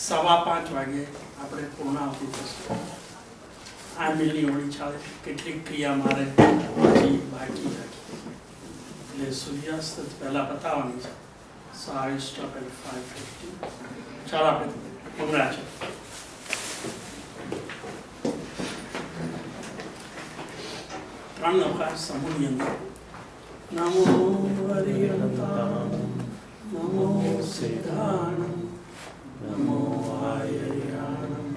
5:15 વાગે આપણે પૂર્ણાહુતિ થશે. આ મિલની હોળી ચાલે, કેટલીક ક્રિયા મારે હજી બાકી રાખી, એટલે સૂર્યાસ્ત પહેલા બતાવવાની છે. So I will stop at 5:50. ચાલો આપણે પૂર્ણા છે. ત્રણ નૌકા સમૂહની અંદર નમો હરિહંતામ, નમો સિદ્ધાણમ, નમો આયર્યાણમ,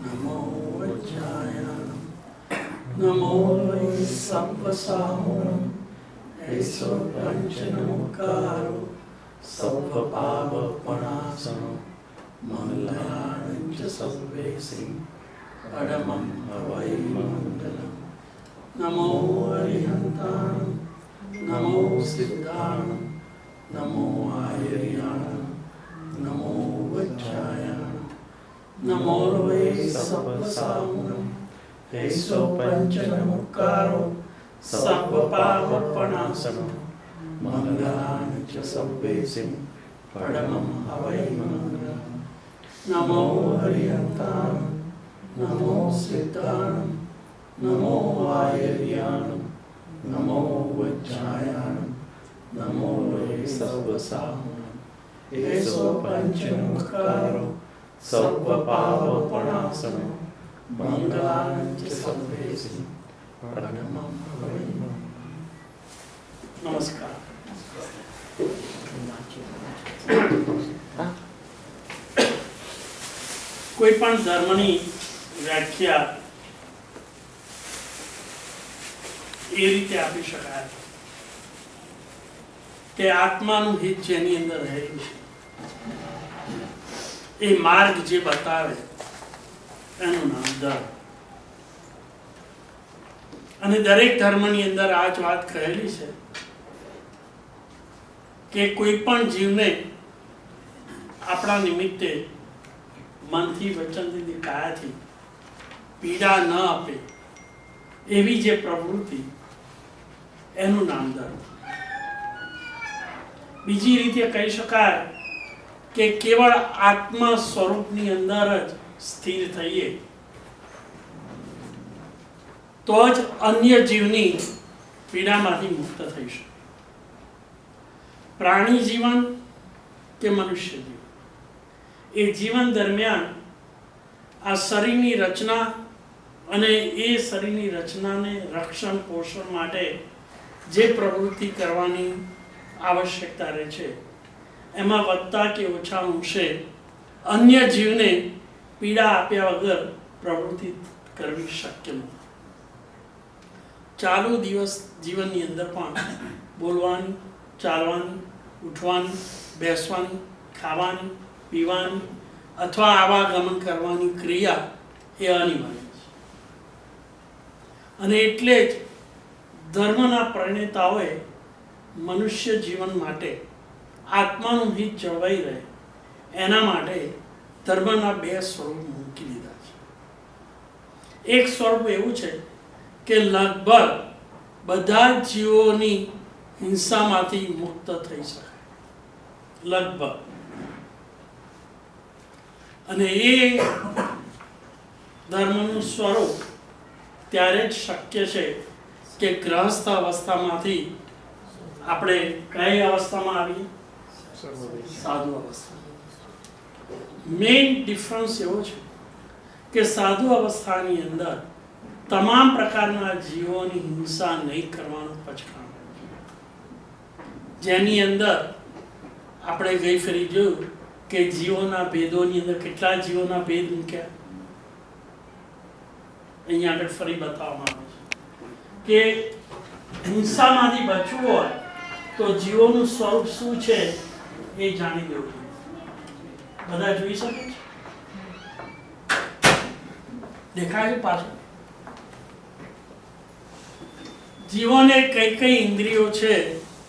નમો વજ્રાયાણમ, નમો વૈ સર્વસાહુણમ, એસો પંચનમુકારો સર્વ પાવપણાસનો મંગલાણં ચ સર્વેસિં પરમં હવૈ મંગલમ. નમો હરિહંતાણમ, નમો સિદ્ધાણમ, નમો આયર્યાણમ, નમો વજ્રાયાણમ, નમો વૈ સર્વસાહુણમ, એસો પંચનમુકારો સર્વ પાવપણાસનો મંગલાણં ચ સર્વેસિં પરમં હવૈ મંગલમ. નમો હરિહંતાણમ, નમો સિદ્ધાણમ, નમો આયર્યાણમ, નમો વજ્રાયાણમ, નમો વૈ સર્વસાહુણમ, એસો પંચમુખારો સર્વ પાવપણાસનો મંગલાણં ચ સર્વેસિં પરમં હવૈ મંગલમ. નમસ્કાર. કોઈ પણ ધર્મની વ્યાખ્યા એ રીતે આપી શકાય કે આત્માનું હિત જેની અંદર રહેલું છે, એ માર્ગ જે બતાવે એનું નામ ધર્મ. અને દરેક ધર્મની અંદર આ જ વાત કહેલી છે કે કોઈ પણ જીવને આપણા નિમિત્તે મનથી, વચનથી, કાયાથી પીડા ન આપે એવી જે પ્રવૃત્તિ, એનું નામ ધર્મ. બીજી રીતે કહી શકાય કે કેવળ આત્મા સ્વરૂપની અંદર જ સ્થિર થઈએ તો જ અન્ય જીવની પીડામાંથી મુક્ત થઈ શકે. પ્રાણી જીવન કે મનુષ્ય જીવન, એ જીવન દરમિયાન આ શરીરની રચના અને એ શરીરની રચનાને રક્ષણ પોષણ માટે જે પ્રવૃત્તિ કરવાની આવશ્યકતા રહે છે, એમાં વધતા કે ઓછા અંશે અન્ય જીવને પીડા આપ્યા વગર પ્રવૃત્તિ કરવી શક્ય નથી. ચાલુ દિવસ જીવનની અંદર પણ બોલવાની, ચાલવાની, ઉઠવાની, બેસવાની, ખાવાની, પીવાની અથવા આવાગમન કરવાની ક્રિયા એ અનિવાર્ય છે. અને એટલે જ ધર્મના પ્રણેતાઓએ મનુષ્ય જીવન માટે આત્માનું હિત જળવાઈ રહે એના માટે ધર્મના 2 સ્વરૂપ મૂકી દીધા છે. એક સ્વરૂપ એવું છે કે લગભગ બધા જીવોની હિંસામાંથી મુક્ત થઈ શકાય, લગભગ. અને એ ધર્મનું સ્વરૂપ ત્યારે જ શક્ય છે કે ગ્રહસ્થ અવસ્થામાંથી આપણે કઈ અવસ્થામાં આવીએ? સાધુ અવસ્થા. મેઇન ડિફરન્સ એવો છે કે સાધુ અવસ્થાની અંદર તમામ પ્રકારના જીવોની હિંસા નહીં કરવાનું પચકાણ, જેની અંદર આપણે ગઈ ફરી જોયું કે જીવોના ભેદોની અંદર કેટલા જીવોના ભેદ મૂક્યા. અહીંયા આગળ ફરી બતાવવામાં આવે છે કે હિંસામાંથી બચવું હોય તો જીવોનું સ્વરૂપ શું છે એ જાણી લેવું જોઈએ. બધા જોઈ શકે છે? દેખાય છે પાછળ? જીવોને કઈ કઈ ઇન્દ્રિયો છે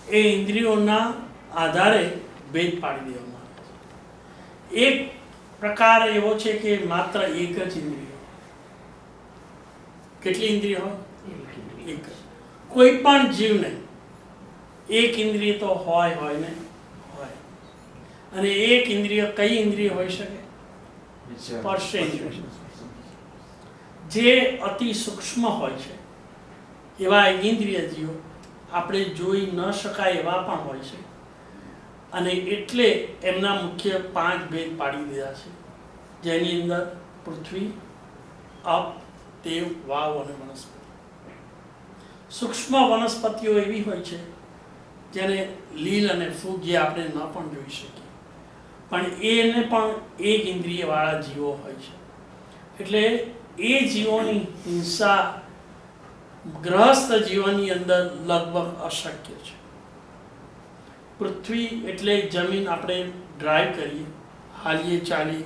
એ ઇન્દ્રિયોના આધારે ભેદ પાડી દેવામાં આવે છે. એક પ્રકાર એવો છે કે માત્ર એક જ ઇન્દ્રિય. કેટલી ઇન્દ્રિય હોય? એક. કોઈ પણ જીવને એક ઇન્દ્રિય તો હોય ને હોય. અને એક ઇન્દ્રિય કઈ ઇન્દ્રિય હોઈ શકે? સ્પર્શેન્દ્રિય, જે અતિ સૂક્ષ્મ હોય છે એવા ઇન્દ્રિય જીવો આપણે જોઈ ન શકાય એવા પણ હોય છે, અને એટલે એમના મુખ્ય 5 ભેદ પાડી દીધા છે, જેની અંદર પૃથ્વી, અપ, તેવ, વાવ અને વનસ્પતિ. સૂક્ષ્મ વનસ્પતિઓ એવી હોય છે જેને લીલ અને ફૂગ જે આપણે ન પણ જોઈ શકીએ, પણ એને પણ એક ઇન્દ્રિયવાળા જીવો હોય છે. એટલે એ જીવોની હિંસા ગ્રહસ્થ જીવનની અંદર લગભગ અશક્ય છે. પૃથ્વી એટલે જમીન, આપણે ડ્રાઈવ કરીએ, હાલીએ ચાલીએ,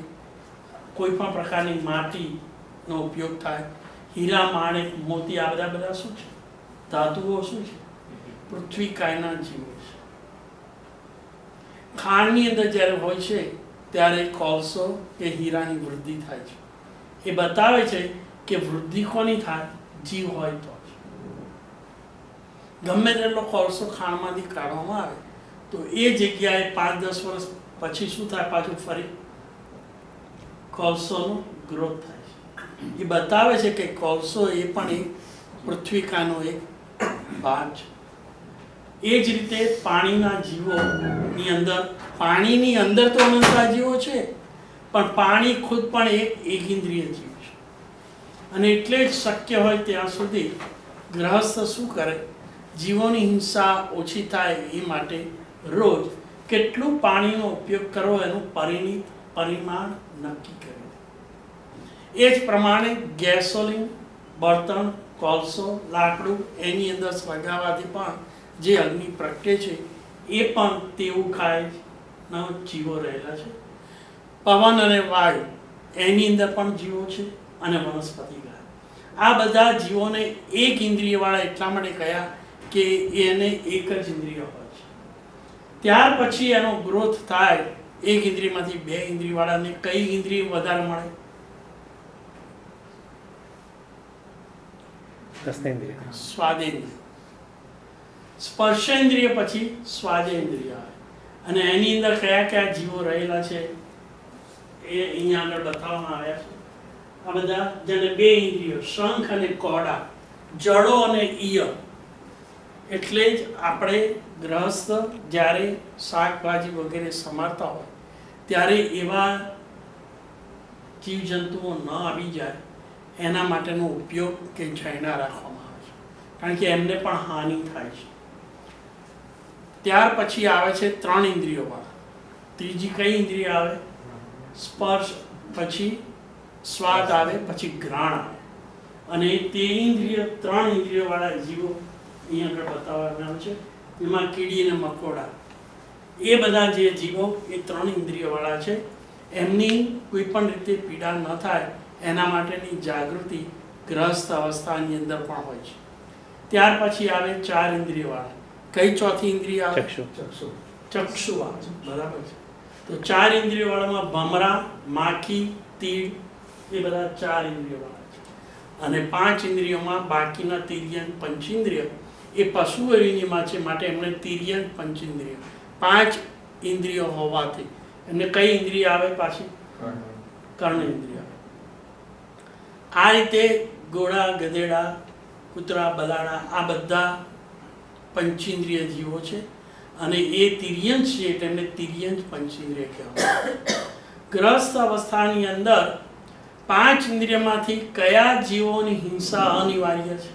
કોઈ પણ પ્રકારની માટીનો ઉપયોગ થાય, હીરા, માણેક, મોતી, આ બધા શું છે? ધાતુઓ શું છે? પૃથ્વી કાયના જીવો છે. ખાણની અંદર જ્યારે હોય છે ત્યારે કોલસો કે હીરાની વૃદ્ધિ થાય છે. એ બતાવે છે કે વૃદ્ધિ કોની થાય? જીવ હોય તો. ગમે તેટલો કોલસો ખાણમાંથી કાઢવામાં આવે તો એ જગ્યાએ 5-10 વર્ષ પછી શું થાય? પાછું ફરી કોલસોનો ગ્રોથ થાય છે. એ બતાવે છે કે કોલસો એ પણ એક પૃથ્વીકાનો એક ભાગ છે. એ જ રીતે પાણીના જીવોની અંદર, પાણીની અંદર તો અનંતા જીવો છે, પણ પાણી ખુદ પણ એક ઇન્દ્રિય જીવ છે. અને એટલે જ શક્ય હોય ત્યાં સુધી ગૃહસ્થ શું કરે? જીવોની હિંસા ઓછી થાય એ માટે રોજ કેટલું પાણીનો ઉપયોગ કરવો એનું પરિમાણ નક્કી કરે. એ જ પ્રમાણે ગેસોલિન, બળતણ, કોલસો, લાકડું એની અંદર સળગાવવાથી પણ જે અગ્નિ પ્રગટે છે એ પણ તેવું ખાય જીવો રહેલા છે. પવન અને વાયુ એની અંદર પણ જીવો છે, અને વનસ્પતિ ગાય. આ બધા જીવોને એક ઇન્દ્રિયવાળા એટલા માટે કહ્યા કે એને એક જ ઇન્દ્રિય હોય છે. ત્યાર પછી એનો ગ્રોથ થાય, એક ઇન્દ્રિયમાંથી 2 ઇન્દ્રિયવાળાને કઈ ઇન્દ્રિય વધારે મળે? સ્વાદેન્દ્રિય. સ્પર્શેન્દ્રિય પછી સ્વાદેન્દ્રિય આવે, અને એની અંદર કયા કયા જીવો રહેલા છે એ અહીંયા આગળ બતાવવામાં આવ્યા છે. આ બધા જેને 2 ઇન્દ્રિયો, શંખ અને કોડા, જડો અને ઈય. એટલે જ આપણે ગ્રહસ્થ જ્યારે શાકભાજી વગેરે સમારતા હોય ત્યારે એવા જીવજંતુઓ ન આવી જાય એના માટેનો ઉપયોગ કે છાંયડા રાખવામાં આવે છે, કારણ કે એમને પણ હાનિ થાય છે. ત્યાર પછી આવે છે 3 ઇન્દ્રિયોવાળા. ત્રીજી કઈ ઇન્દ્રિય આવે? સ્પર્શ, પછી સ્વાદ આવે, પછી ઘ્રાણ આવે. અને તે ઇન્દ્રિય 3 ઇન્દ્રિયોવાળા જીવો અહીંયા આગળ બતાવવામાં આવે છે. એમાં કીડી અને મકોડા, એ બધા જે જીવો એ 3 ઇન્દ્રિયવાળા છે, એમની કોઈ પણ રીતે પીડા ન થાય એના માટેની જાગૃતિ ગ્રહસ્થ અવસ્થાની અંદર પણ હોય છે. ત્યાર પછી આવે 4 ઇન્દ્રિયવાળા. કઈ ચોથી ઇન્દ્રિય આવે? ચક્ષુ આવે. બરાબર છે. તો 4 ઇન્દ્રિયવાળામાં ભમરા, માખી, તીડ એ બધા 4 ઇન્દ્રિયવાળા છે. અને 5 ઇન્દ્રિયોમાં બાકીના તિર્યક, પંચેન્દ્રિય એ પશુ યોનિમાં છે, માટે એમણે તિર્યક, પંચેન્દ્રિય 5 ઇન્દ્રિયો હોવાથી એમને કઈ ઇન્દ્રિય આવે? પાછી કર્ણ ઇન્દ્રિય. આ રીતે ઘોડા, ગધેડા, કૂતરા, બલાડા આ બધા પંચેન્દ્રિય જીવો છે, અને એ તિર્યંશ છે એટલે એમને તિર્યંશ પંચેન્દ્રિય કહેવાય. ગ્રસ્ત અવસ્થાની અંદર 5 ઇન્દ્રિયમાંથી કયા જીવોની હિંસા અનિવાર્ય છે?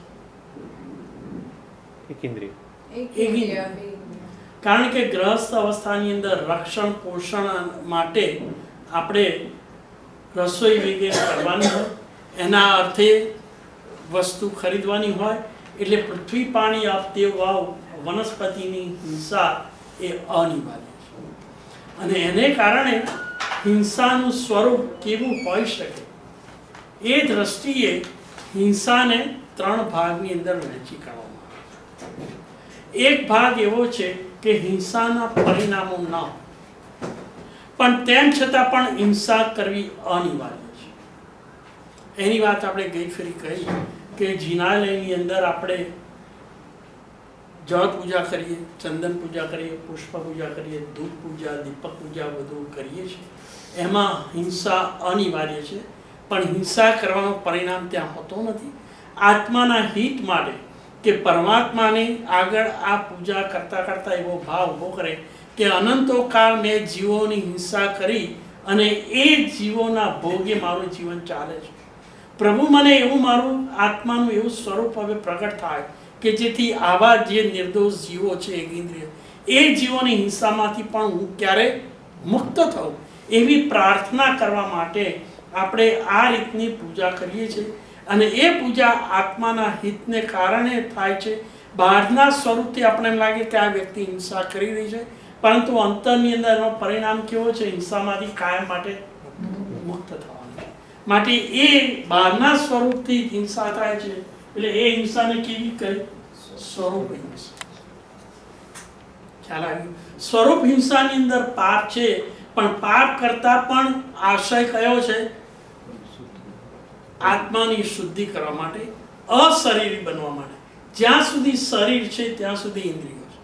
એક ઇન્દ્રિય. કારણ કે ગ્રહસ્થ અવસ્થાની અંદર રક્ષણ પોષણ માટે આપણે રસોઈ વગેરે કરવાની હોય, એના અર્થે વસ્તુ ખરીદવાની હોય, એટલે પૃથ્વી, પાણી, આપતે વાવ, વનસ્પતિની હિંસા એ અનિવાર્ય છે. અને એને કારણે હિંસાનું સ્વરૂપ કેવું હોઈ શકે એ દ્રષ્ટિએ હિંસાને 3 ભાગની અંદર વહેંચી કાઢવામાં આવે. એક ભાગ એવો છે કે હિંસાના પરિણામો ન, પણ તેમ છતાં પણ હિંસા કરવી અનિવાર્ય છે. એની વાત આપણે ગઈ ફરી કહી કે જિનાલયની અંદર આપણે જળ પૂજા કરીએ, ચંદન પૂજા કરીએ, પુષ્પ પૂજા કરીએ, ધૂપ પૂજા, દીપક પૂજા બધું કરીએ છીએ. એમાં હિંસા અનિવાર્ય છે, પણ હિંસા કરવાનું પરિણામ ત્યાં હોતો નથી. આત્માના હિત માટે કે પરમાત્માને આગળ આ પૂજા કરતાં કરતાં એવો ભાવ ઊભો કરે કે અનંતો કાળ મેં જીવોની હિંસા કરી અને એ જીવોના ભોગે મારું જીવન ચાલે છે. પ્રભુ મને એવું મારું આત્માનું એવું સ્વરૂપ હવે પ્રગટ થાય કે જેથી આવા જે નિર્દોષ જીવો છે એગેન્દ્રિય, એ જીવોની હિંસામાંથી પણ હું ક્યારે મુક્ત થઉં એવી પ્રાર્થના કરવા માટે આપણે આ રીતની પૂજા કરીએ છીએ. અને એ પૂજા આત્માના હિતને કારણે થાય છે. બહારના સ્વરૂપથી આપણે એમ લાગે કે આ વ્યક્તિ હિંસા કરી રહી છે, પરંતુ અંતરની અંદર એનો પરિણામ કેવો છે? હિંસામાંથી કાયમ માટે મુક્ત થવાનું. માટે એ બહારના સ્વરૂપથી હિંસા થાય છે, એટલે એ હિંસાને કેવી કરી? સ્વરૂપ હિંસા. ખ્યાલ આવ્યો? સ્વરૂપ હિંસાની અંદર પાપ છે, પણ પાપ કરતા પણ આશય કયો છે? આત્માની શુદ્ધિ કરવા માટે, અશરીરી બનવા માટે. જ્યાં સુધી શરીર છે ત્યાં સુધી ઇન્દ્રિયો છે,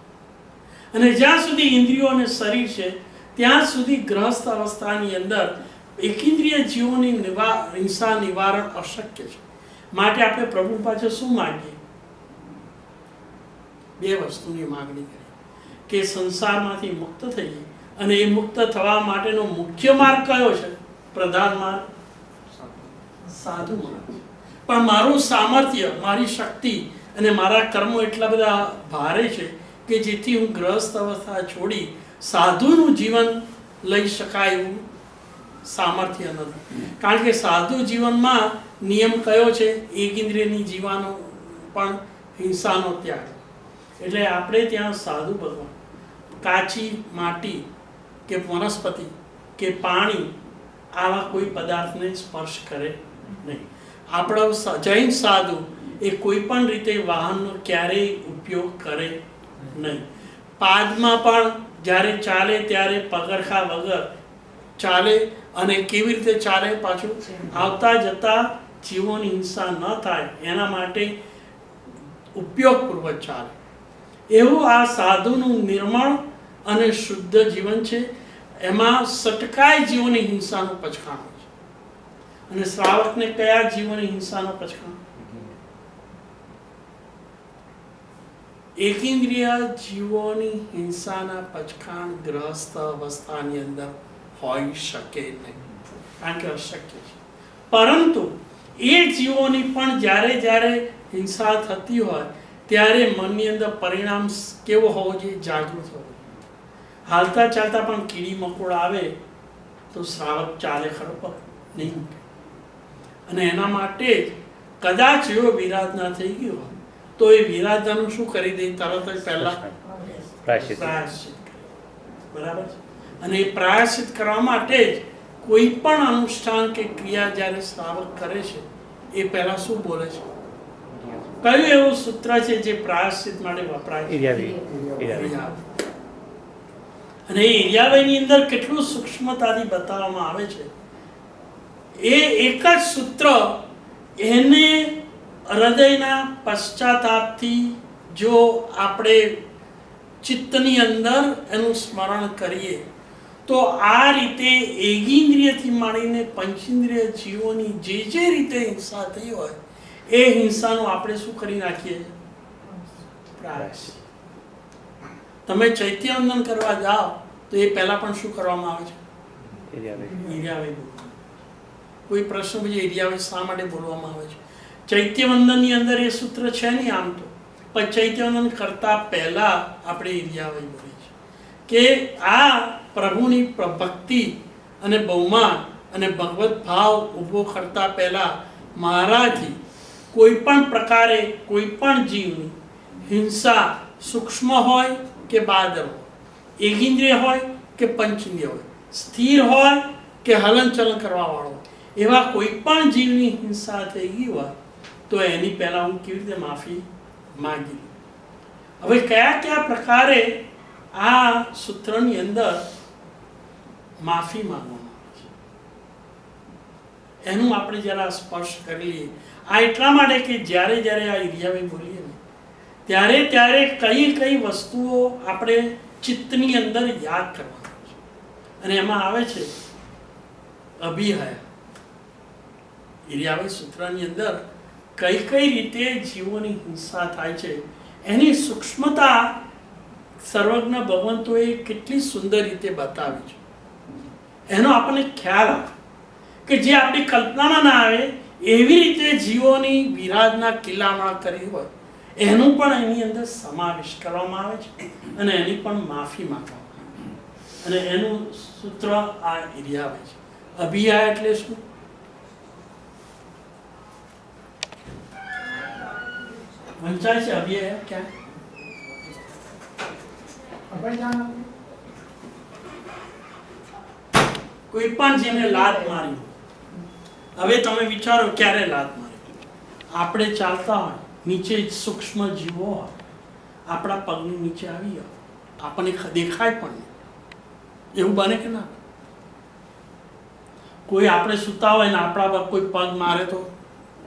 અને જ્યાં સુધી ઇન્દ્રિયો અને શરીર છે ત્યાં સુધી ગ્રહસ્થ અવસ્થાની અંદર એકેન્દ્રિય જીવોની હિંસા નિવારણ અશક્ય છે. માટે આપણે પ્રભુ પાસે શું માગીએ? બે વસ્તુની માગણી કરીએ કે સંસારમાંથી મુક્ત થઈએ, અને એ મુક્ત થવા માટેનો મુખ્ય માર્ગ કયો છે? પ્રધાન માર્ગ સાધુ માર્ગ. પણ મારું સામર્થ્ય, મારી શક્તિ અને મારા કર્મો એટલા બધા ભારે છે કે જેથી હું ગ્રહસ્થ અવસ્થા છોડી સાધુનું જીવન લઈ શકાય એવું સામર્થ્ય નથી. કારણ કે સાધુ જીવનમાં નિયમ કયો છે? એક ઇન્દ્રિયની જીવાનો પણ હિંસાનો ત્યાગ. એટલે આપણે ત્યાં સાધુ ભગવાન કાચી માટી કે વનસ્પતિ કે પાણી આવા કોઈ પદાર્થને સ્પર્શ કરે નહીં. આપણો જૈન સાધુ એ કોઈ પણ રીતે વાહનનો ક્યારેય ઉપયોગ કરે નહીં. પાદમાં પણ જ્યારે ચાલે ત્યારે પગરખા વગર ચાલે, અને કેવી રીતે ચાલે? પાછું આવતા જતા જીવોની હિંસા ન થાય એના માટે ઉપયોગપૂર્વક ચાલે. એવું આ સાધુનું નિર્મળ અને શુદ્ધ જીવન છે. એમાં સટકાય જીવોની હિંસાનું પચકાણ છે. અને શ્રાવકને કયા જીવોની હિંસાનો પચકાણ? એકેન્દ્રિય જીવોની હિંસાના પચકાણ ગ્રહસ્થ અવસ્થાની અંદર હોઈ શકે નહીં, કારણ કે અશક્ય છે. પરંતુ એ જીવોની પણ જ્યારે જ્યારે હિંસા થતી હોય ત્યારે મનની અંદર પરિણામ કેવો હોવો જોઈએ? જાગૃત હોવો. હાલતા ચાલતા પણ કીડી મકોડા આવે તો શ્રાવક ચાલે ખરો? પણ નહીં. અને એના માટે કદાચ એવો વિરાધના થઈ ગયો હોય તો એ વિરાધનાનું શું કરી દે? તરત જ પહેલા પ્રાયશ્ચિત. બરાબર છે. અને એ પ્રાયશ્ચિત કરવા માટે જ કોઈ પણ અનુષ્ઠાન કે ક્રિયા જ્યારે શ્રાવક કરે છે એ પહેલા શું બોલે છે? કયું એવું સૂત્ર છે જે પ્રાયશ્ચિત માટે વપરાય છે? અને એ ઇર્યાવયની અંદર કેટલું સૂક્ષ્મતાથી બતાવવામાં આવે છે. એ એક જ સૂત્ર એને હૃદયના પશ્ચાતાપથી જો આપણે ચિત્તની અંદર એનું સ્મરણ કરીએ તો આ રીતે એગેન્દ્રિયથી માંડીને પંચેન્દ્રિય જીવોની જે જે રીતે હિંસા થઈ હોય એ હિંસાનું આપણે શું કરી નાખીએ? પ્રાયશ્ચિત. તમે ચૈત્યવંદન કરવા જાઓ તો એ પહેલા પણ શું કરવામાં આવે છે? ઇર્યાવય. કોઈ પ્રશ્ન પૂછે ઇર્યાવય શા માટે બોલવામાં આવે છે? ચૈત્યવંદનની અંદર એ સૂત્ર છે નહીં આમ તો, પણ ચૈત્યવંદન કરતા પહેલા આપણે ઇર્યાવય બોલીએ છીએ કે આ પ્રભુની ભક્તિ અને બહુમાન અને ભગવત ભાવ ઊભો કરતા પહેલા મારાથી કોઈ પણ પ્રકારે કોઈ પણ જીવની હિંસા સૂક્ષ્મ હોય કે બાદર હોય, એગેન્દ્રિય હોય કે પંચેન્દ્રિય હોય, સ્થિર હોય કે હલનચલન કરવાવાળો હોય, એવા કોઈ પણ જીવની હિંસા થઈ ગઈ હોય તો એની પહેલા હું કેવી રીતે માફી માંગી? હવે કયા કયા પ્રકારે આ સૂત્રની અંદર માફી માંગવામાં આવે છે એનું આપણે જરા સ્પર્શ કરી લઈએ. આ એટલા માટે કે જ્યારે જ્યારે આ ઇર્યાવય બોલીએ ને ત્યારે ત્યારે કઈ કઈ વસ્તુઓ આપણે ચિત્તની અંદર યાદ કરવાની છે. અને એમાં આવે છે અભિહયા ઇરિયાભાઈ સૂત્રની અંદર કઈ કઈ રીતે જીવોની હિંસા થાય છે એની સૂક્ષ્મતા સર્વજ્ઞ ભગવંતોએ કેટલી સુંદર રીતે બતાવી છે. એનો આપણને ખ્યાલ આવે કે જે આપણી કલ્પનામાં ના આવે એવી રીતે જીવોની વિરાધના કિલ્લામણ કરી હોય એનું પણ એની અંદર સમાવેશ કરવામાં આવે છે અને એની પણ માફી માંગવામાં આવે અને એનું સૂત્ર આ ઇરિયાવે છે. અભિયા એટલે શું? વંચાય છે અભિયા ક્યાં? કોઈ પણ જેને લાત મારી. હવે તમે વિચારો ક્યારે લાત મારી? આપણે ચાલતા હોય નીચે સૂક્ષ્મ જીવો હોય આપણા પગની નીચે આવી હોય આપણને દેખાય પણ નહીં, એવું બને કે ના? કોઈ આપણે સૂતા હોય ને આપણા પર કોઈ પગ મારે તો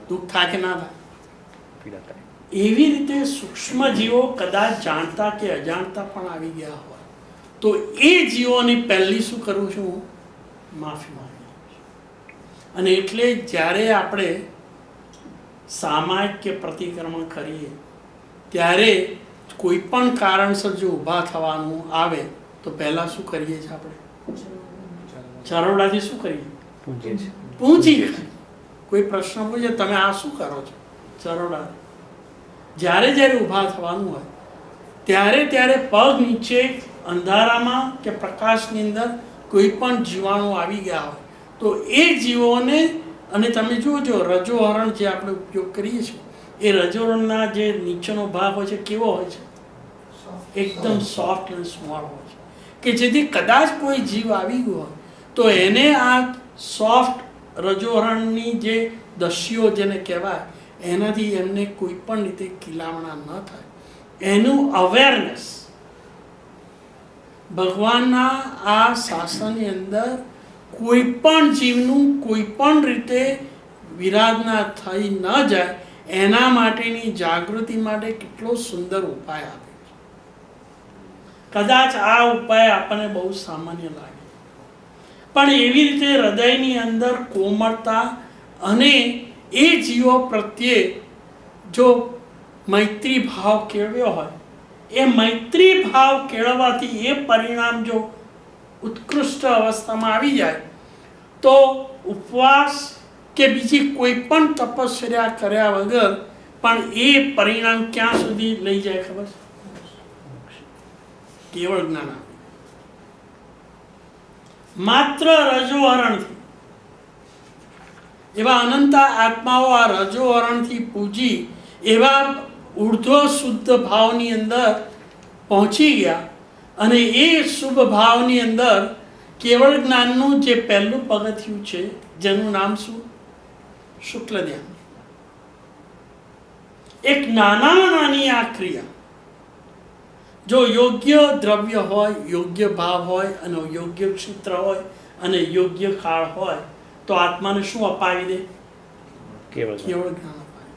દુઃખ થાય કે ના થાય? એવી રીતે સૂક્ષ્મ જીવો કદાચ જાણતા કે અજાણતા પણ આવી ગયા હોય તો એ જીવોની પહેલી શું કરું છું? માફી માંગી. અને એટલે જ્યારે આપણે સામાયિક કે પ્રતિક્રમણ કરીએ ત્યારે કોઈ પણ કારણસર જો ઊભા થવાનું આવે તો પહેલા શું કરીએ છીએ? આપણે ચરોડાથી શું કરીએ? પૂંજી. કોઈ પ્રશ્ન પૂછે તમે આ શું કરો છો? ચરોડા. જ્યારે જ્યારે ઊભા થવાનું હોય ત્યારે ત્યારે પગ નીચે અંધારામાં કે પ્રકાશની અંદર કોઈ પણ જીવાણુ આવી ગયા હોય તો એ જીવોને, અને તમે જોજો રજોહરણ જે આપણે ઉપયોગ કરીએ છીએ એ રજોહરણના જે નીચેનો ભાગ હોય છે કેવો હોય છે? એકદમ સોફ્ટ અને સ્મોલ હોય છે કે જેથી કદાચ કોઈ જીવ આવી ગયો હોય તો એને આ સોફ્ટ રજોહરણની જે દસ્યુઓ જેને કહેવાય એનાથી એમને કોઈ પણ રીતે કિલામણા ન થાય એનું અવેરનેસ ભગવાનના આ શાસનની અંદર કોઈ પણ જીવનું કોઈ પણ રીતે વિરાધના થઈ ન જાય એના માટેની જાગૃતિ માટે કેટલો સુંદર ઉપાય આપે છે. કદાચ આ ઉપાય આપણને બહુ સામાન્ય લાગે પણ એવી રીતે હૃદયની અંદર કોમળતા અને એ જીવો પ્રત્યે જો મૈત્રી ભાવ કેળવ્યો હોય એ મૈત્રી ભાવ કેળવવાથી એ પરિણામ જો ઉત્કૃષ્ટ અવસ્થામાં આવી જાય તો ઉપવાસ કે બીજી કોઈ પણ તપસ્યા કર્યા વગર પણ એ પરિણામ ક્યાં સુધી લઈ જાય ખબર છે? કેવળ જ્ઞાન આપે. માત્ર રજોહરણથી એવા અનંત આત્માઓ આ રજોહરણથી પૂજી એવા ઉર્ધ્વ શુદ્ધ ભાવની અંદર પહોંચી ગયા અને એ શુભ ભાવની અંદર કેવળ જ્ઞાનનું જે પહેલું પગથિયું છે જેનું નામ શું? શુક્લ ધ્યાન. એક નાનામાં નાની આ ક્રિયા જો યોગ્ય દ્રવ્ય હોય, યોગ્ય ભાવ હોય અને યોગ્ય ક્ષેત્ર હોય અને યોગ્ય કાળ હોય તો આત્માને શું અપાવી દે? કેવળ જ્ઞાન અપાવી.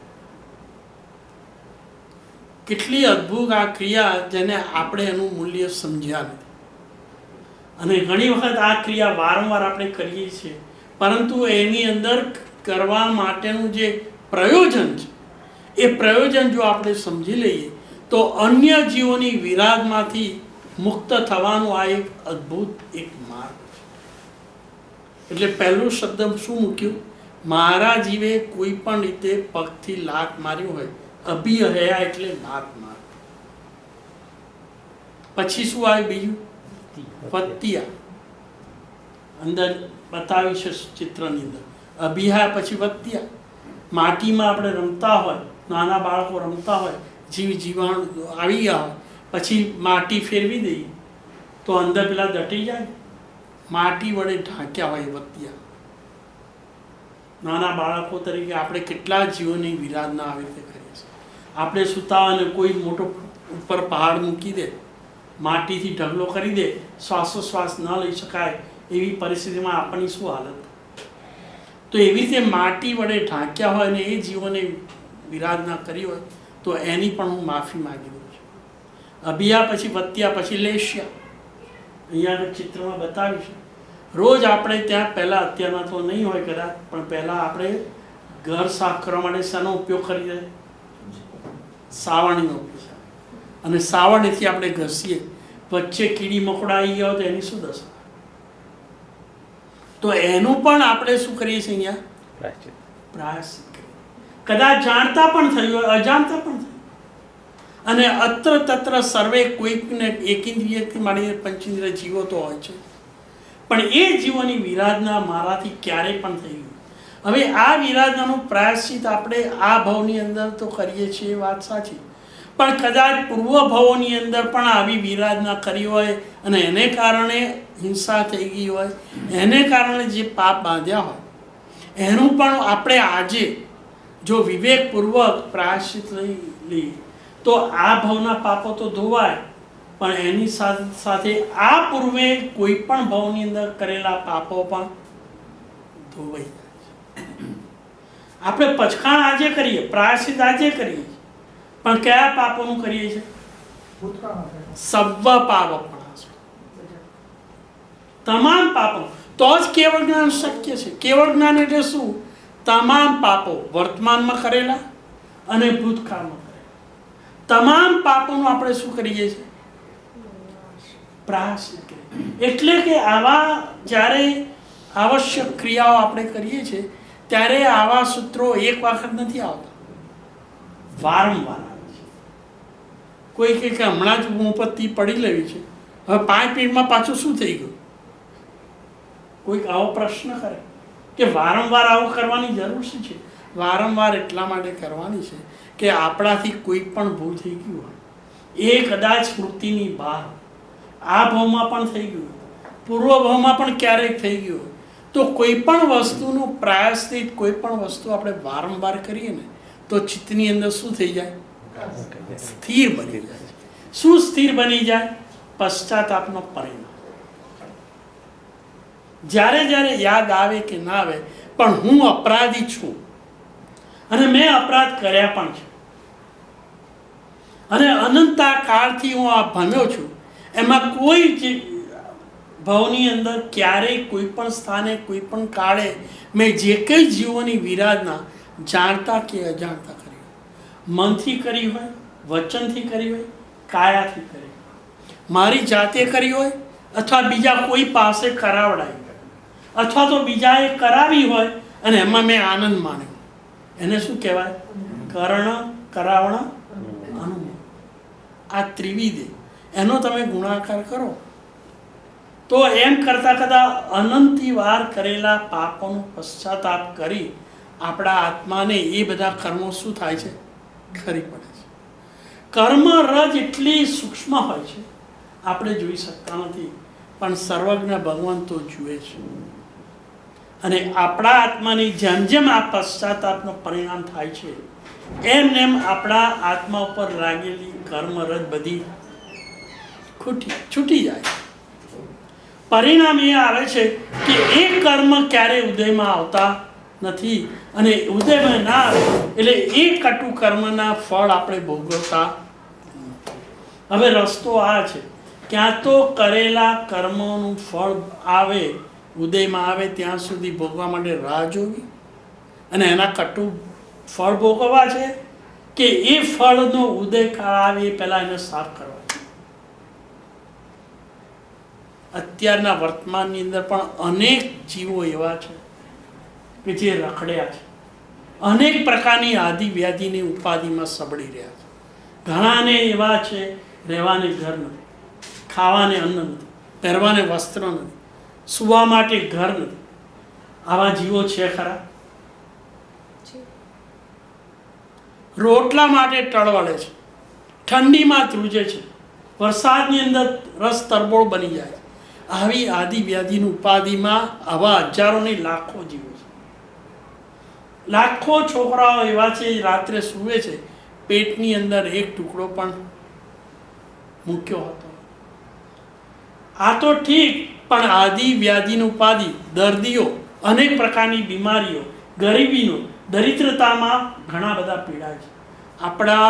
કેટલી અદ્ભુત આ ક્રિયા જેને આપણે એનું મૂલ્ય સમજ્યા નથી. અને ઘણી વખત આ ક્રિયા વારંવાર આપણે કરીએ છીએ પરંતુ એની અંદર કરવા માટેનું જે પ્રયોજન છે એ પ્રયોજન જો આપણે સમજી લઈએ તો અન્ય જીવોની વિરાગમાંથી મુક્ત થવાનું આ એક અદ્ભુત એક માર્ગ છે. એટલે પહેલું શબ્દ શું મૂક્યું? મારા જીવે કોઈ પણ રીતે પગથી લાત માર્યું હોય, અભિહયા એટલે લાત માર. પછી શું આવ્યું બીજું? વત્તિયા. અંદર બતાવી છે ચિત્રની અંદર. અભિહયા પછી વત્તિયા. માટીમાં આપણે રમતા હોય, નાના બાળકો રમતા હોય, જીવાણુ આવી ગયા હોય પછી માટી ફેરવી દઈએ તો અંદર પેલા દટી જાય. માટી વડે ઢાંક્યા હોય વત્તિયા. નાના બાળકો તરીકે આપણે કેટલા જીવોની વિરાધના આવી રીતે કરીએ છીએ. આપણે સૂતા અને કોઈ મોટો ઉપર પહાડ મૂકી દે, માટીથી ઢગલો કરી દે, શ્વાસોશ્વાસ ન લઈ શકાય એવી પરિસ્થિતિમાં આપણી શું હાલત? તો એવી રીતે માટી વડે ઢાંક્યા હોય અને એ જીવોને વિરાધના કરી હોય તો એની પણ હું માફી માગી દઉં છું. અભિયા પછી વત્યા પછી લેશ્યા. અહીંયા ચિત્રમાં બતાવ્યું છે. રોજ આપણે ત્યાં પહેલાં, અત્યારના તો નહીં હોય કદાચ, પણ પહેલાં આપણે ઘર સાફ કરવા માટે શાનો ઉપયોગ કરીએ? સાવરણીનો ઉપયોગ. અને સાવરણીથી આપણે ઘસીએ, વચ્ચે કીડી મકોડા આવી ગયા હોય તો એની શું દશા? તો એનું પણ આપણે શું કરીએ છીએ અહીંયા? પ્રાયશ્ચિત કરીએ. કદાચ જાણતા પણ થયું હોય, અજાણતા પણ થયું. અને અત્ર તત્ર સર્વે કોઈકને એકેન્દ્રિયથી માંડીને પંચેન્દ્રિય જીવો તો હોય છે, પણ એ જીવોની વિરાધના મારાથી ક્યારેય પણ થઈ ગયું. હવે આ વિરાધનાનું પ્રાયશ્ચિત આપણે આ ભાવની અંદર તો કરીએ છીએ, વાત સાચી, પણ કદાચ પૂર્વ ભાવોની અંદર પણ આવી વિરાધના કરી હોય અને એને કારણે હિંસા થઈ ગઈ હોય, એને કારણે જે પાપ બાંધ્યા હોય, એનું પણ આપણે આજે જો વિવેકપૂર્વક પ્રાયશ્ચિત લઈએ તો આ ભાવના પાપો તો ધોવાય, પણ એની સાથે સાથે આ પૂર્વે કોઈ પણ ભાવની અંદર કરેલા પાપો પણ ધોવાઈ જાય. આપણે પચખાણ આજે કરીએ, પ્રાયશ્ચિત આજે કરીએ, પણ કયા પાપોનું કરીએ છીએ? સર્વ પાપપણાસુ, તમામ પાપો. તો જ કેવળ જ્ઞાન શક્ય છે. કેવળ જ્ઞાન એટલે શું? તમામ પાપો વર્તમાનમાં કરેલા અને ભૂતકાળમાં કરેલા તમામ પાપોનું આપણે શું કરીએ છીએ? પ્રાયશ્ચિત કરીએ. એટલે કે આવા જ્યારે આવશ્યક ક્રિયાઓ આપણે કરીએ છીએ ત્યારે આવા સૂત્રો એક વખત નથી આવતા, વારંવાર આવે છે. કોઈ કહે કે હમણાં જ મોમબત્તી પડી લેવી છે, હવે 5 મિનિટમાં પાછું શું થઈ ગયું? કોઈક આવો પ્રશ્ન કરે કે વારંવાર આવું કરવાની જરૂર શું છે? વારંવાર એટલા માટે કરવાની છે કે આપણાથી કોઈ પણ ભૂલ થઈ ગયું હોય, એ કદાચ સ્મૃતિની બહાર આ ભાવમાં પણ થઈ ગયું, પૂર્વ ભાવમાં પણ ક્યારેક થઈ ગયું હોય, તો કોઈ પણ વસ્તુનું પ્રાયશ્ચિત, કોઈ પણ વસ્તુ આપણે વારંવાર કરીએ ને તો ચિત્તની અંદર શું થઈ જાય? સ્થિર બની જાય. શું સ્થિર બની જાય? પશ્ચાતાપનો પરિણામ. જ્યારે જ્યારે યાદ આવે કે ના આવે, પણ હું અપરાધી છું અને મેં અપરાધ કર્યા પણ છે, અને અનંતા કાળથી હું આ ભમ્યો છું, એમાં કોઈ જ ભાવની અંદર ક્યારેય કોઈ પણ સ્થાને કોઈ પણ કાળે મેં જે કંઈ જીવોની વિરાધના જાણતા કે અજાણતા કરી હોય, મનથી કરી હોય, વચનથી કરી હોય, કાયાથી કરી હોય, મારી જાતે કરી હોય અથવા બીજા કોઈ પાસે કરાવડાવી હોય, અથવા તો બીજાએ કરાવી હોય અને એમાં મેં આનંદ માણ્યો, એને શું કહેવાય? કરણ, કરાવણ, અનુભવ. આ ત્રિવિધ, એનો તમે ગુણાકાર કરો તો એમ કરતાં કરતાં અનંતી વાર કરેલા પાપોનું પશ્ચાતાપ કરી આપણા આત્માને એ બધા કર્મો શું થાય છે? ખરી પડે છે. કર્મ રજ એટલી સૂક્ષ્મ હોય છે, આપણે જોઈ શકતા નથી, પણ સર્વજ્ઞ ભગવાન તો જુએ છે. અને આપણા આત્માની જેમ જેમ આ પશ્ચાતાપનું પરિણામ થાય છે, એમ એમ આપણા આત્મા ઉપર લાગેલી કર્મરજ બધી છૂટી જાય. પરિણામ એ આવે છે કે એ કર્મ ક્યારેય ઉદયમાં આવતા નથી, અને ઉદયમાં ના આવે એટલે એ કટુ કર્મના ફળ આપણે ભોગવતા. હવે રસ્તો આ છે, ક્યાં તો કરેલા કર્મોનું ફળ આવે, ઉદયમાં આવે ત્યાં સુધી ભોગવા માટે રાહ જોવી અને એના કટુ ફળ ભોગવવા છે, કે એ ફળનો ઉદય કાળ આવે એ પહેલાં એને સાફ કરવા. અત્યારના વર્તમાનની અંદર પણ અનેક જીવો એવા છે કે જે રખડ્યા છે, અનેક પ્રકારની આદિ વ્યાધિની ઉપાધિમાં સબળી રહ્યા છે. ઘણાને એવા છે, રહેવાને ઘર નથી, ખાવાને અન્ન નથી, પહેરવાને વસ્ત્ર નથી, સૂવા માટે ઘર નથી. આવા જીવો છે ખરા? રોટલા માટે ટળવળે છે, ઠંડીમાં ધ્રુજે છે, વરસાદની અંદર રસ તરબોળ બની જાય છે. આવી આદિ વ્યાધિની ઉપાધિમાં આવા હજારો નહીં લાખો જીવો છે. લાખો છોકરાઓ એવા છે, રાત્રે સૂવે છે, પેટની અંદર એક ટુકડો પણ મૂક્યો હતો. આ તો ઠીક, પણ આદિ વ્યાધિની ઉપાધિ, દર્દીઓ, અનેક પ્રકારની બીમારીઓ, ગરીબીનો, દરિદ્રતામાં ઘણા બધા પીડાય છે. આપણા